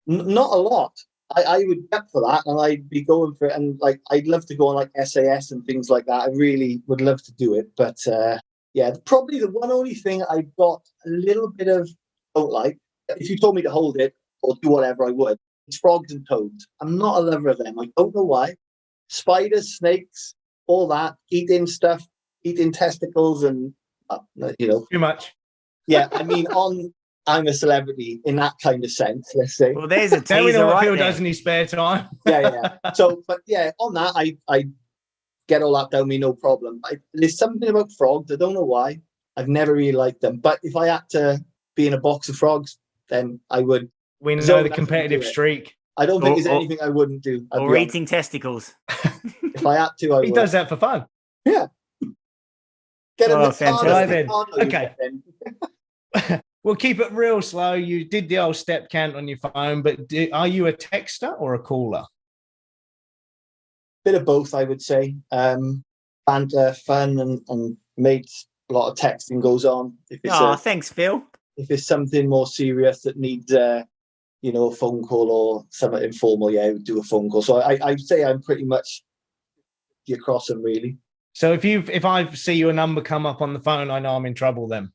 Not a lot. I would get for that, and I'd be going for it. And like, I'd love to go on like SAS and things like that. I really would love to do it, but yeah, probably the one only thing I've got a little bit of don't like. If you told me to hold it or do whatever, I would. It's frogs and toads. I'm not a lover of them. I don't know why. Spiders, snakes, all that, eating stuff, eating testicles, and you know, Too much. Yeah, I mean, I'm a celebrity in that kind of sense. Let's say. Well, there's a teaser. Now we know what right Phil there. does in his spare time. Yeah. So, but yeah, on that, I get all that down me, no problem. There's something about frogs. I don't know why. I've never really liked them. But if I had to be in a box of frogs, then I would. We know Zone the has to competitive do it. streak. I don't think there's anything I wouldn't do. I'd Or be honest. eating testicles. If I had to, I would. He does that for fun. Yeah. Get in Oh, the fantastic. Okay. We'll keep it real slow. You did the old step count on your phone, but are you a texter or a caller? Bit of both, I would say. Banter, fun, and mates. A lot of texting goes on. If it's Thanks, Phil. if it's something more serious that needs a phone call or something informal, yeah, I would do a phone call. So I'd say I'm pretty much across them, really. So if I see your number come up on the phone, I know I'm in trouble then.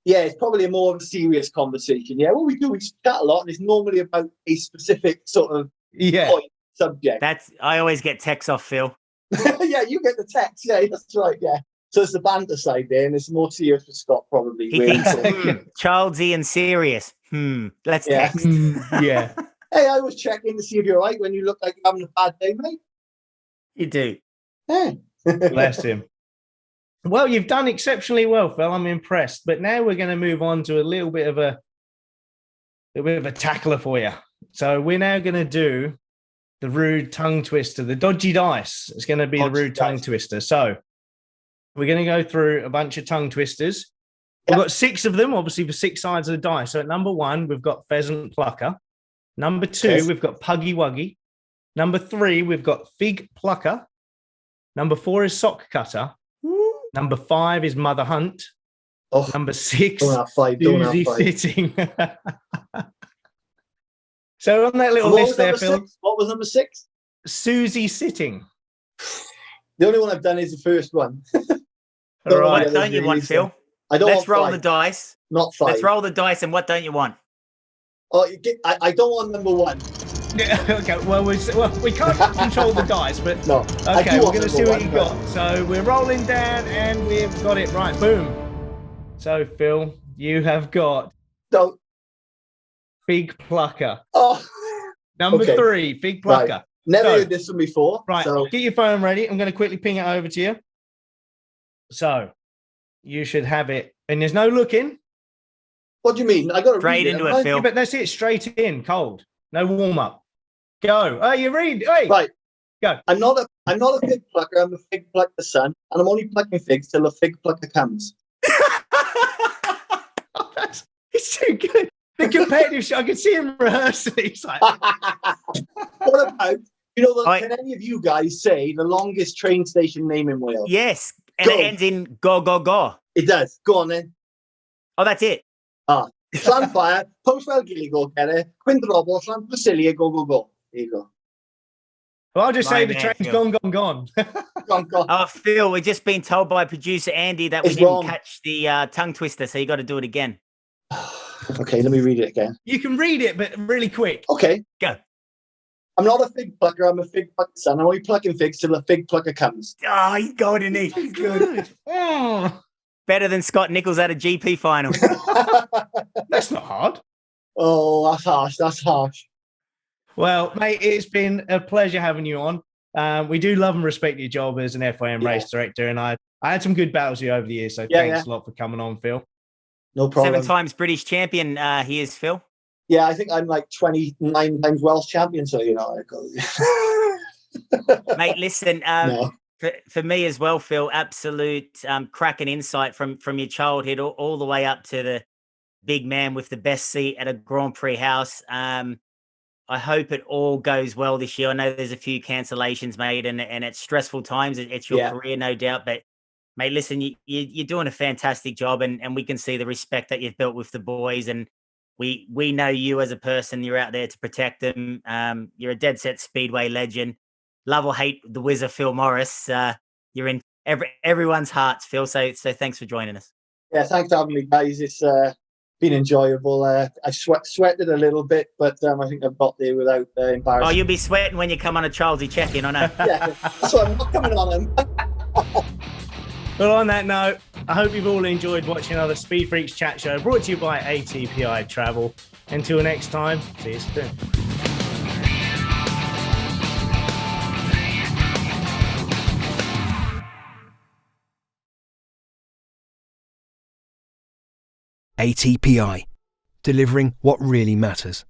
Yeah, it's probably a more of a serious conversation. Yeah, what we do, we chat a lot, and it's normally about a specific sort of point, subject. I always get texts off Phil. Yeah, you get the text. Yeah, that's right. Yeah. So it's the banter side there, and it's more serious for Scott, probably. He really. thinks Childsy and serious. Let's text. Yeah. Hey, I was checking to see if you're right when you look like you're having a bad day, mate. You do. Hey. Bless him. Well, you've done exceptionally well, Phil. I'm impressed. But now we're going to move on to a little bit of a tackler for you. So we're now going to do the rude tongue twister, the dodgy dice. It's going to be the rude tongue twister. So we're going to go through a bunch of tongue twisters. We've got 6 of them, obviously, for 6 sides of the die. So at number 1, we've got pheasant plucker. Number 2, we've got puggy wuggy. Number 3, we've got fig plucker. Number 4 is sock cutter. Number 5 is mother hunt. Number 6, Susie sitting. So on that little list there, Phil. What was number 6? Susie sitting. The only one I've done is the first one. All right. What don't you want, Phil? I don't Let's want roll 5. the dice. Not 5. Let's roll the dice, and what don't you want? Oh, I don't want number 1. Okay, well, we can't control the dice, but No. I okay, do we're going to want see number what you one, got. So we're rolling down, and we've got it right. Boom. So Phil, you have got No. Fig Plucker. Oh. Number Okay. 3, Fig Plucker. Right. Never So- heard this one before. Right, So get your phone ready. I'm going to quickly ping it over to you. So you should have it, and there's no looking. what do you mean? I got to Straight read into haven't it, I? Phil. Yeah, but that's it, straight in, cold. No warm up. Go. Oh, you read. Hey. Right. Go. I'm not a fig plucker. I'm a fig plucker son, and I'm only plucking figs till the fig plucker comes. Oh, it's too good. The competitive show. I can see him rehearsing. He's like, What about can any of you guys say the longest train station name in Wales? Yes, and Go. it ends in go, go, go. It does. Go on then. Oh, that's it. Llanfire, Postwell Gilly go get it. Quintrobol, Llan Brasilia go go go. There you go. well, I'll just My say the man, train's Phil. gone. Go. Oh, Phil, we've just been told by producer Andy that we It's didn't wrong. catch the tongue twister, so you got to do it again. Okay, let me read it again. You can read it, but really quick. Okay. Go. I'm not a fig plucker. I'm a fig plucker son. I'm only plucking figs till the fig plucker comes. Oh, he's got it. He's Good. Oh, better than Scott Nicholls at a GP final. that's not hard. Oh, that's harsh. That's harsh. Well, mate, it's been a pleasure having you on. We do love and respect your job as an FIM Yeah. race director, and I had some good battles with you over the years, so Yeah, thanks a lot for coming on, Phil. No problem. 7 times British champion. He is, Phil. Yeah, I think I'm like 29 times Welsh champion, so I go. Mate, listen, No. for me as well, Phil, absolute cracking insight from your childhood all the way up to the big man with the best seat at a Grand Prix house. I hope it all goes well this year. I know there's a few cancellations made, and it's stressful times. It's your career, no doubt. But, mate, listen, you're doing a fantastic job, and we can see the respect that you've built with the boys. And we know you as a person. You're out there to protect them. You're a dead set Speedway legend. Love or hate the wizard Phil Morris. You're in everyone's hearts, Phil. So thanks for joining us. Yeah, thanks for having me, guys. It's been enjoyable. I sweated a little bit, but I think I've got there without embarrassing. Oh, you'll be sweating when you come on a Childsy check-in, I know. Yeah, so I'm not coming on them. Well, on that note, I hope you've all enjoyed watching another Speed Freaks chat show brought to you by ATPI Travel. Until next time, see you soon. ATPI, delivering what really matters.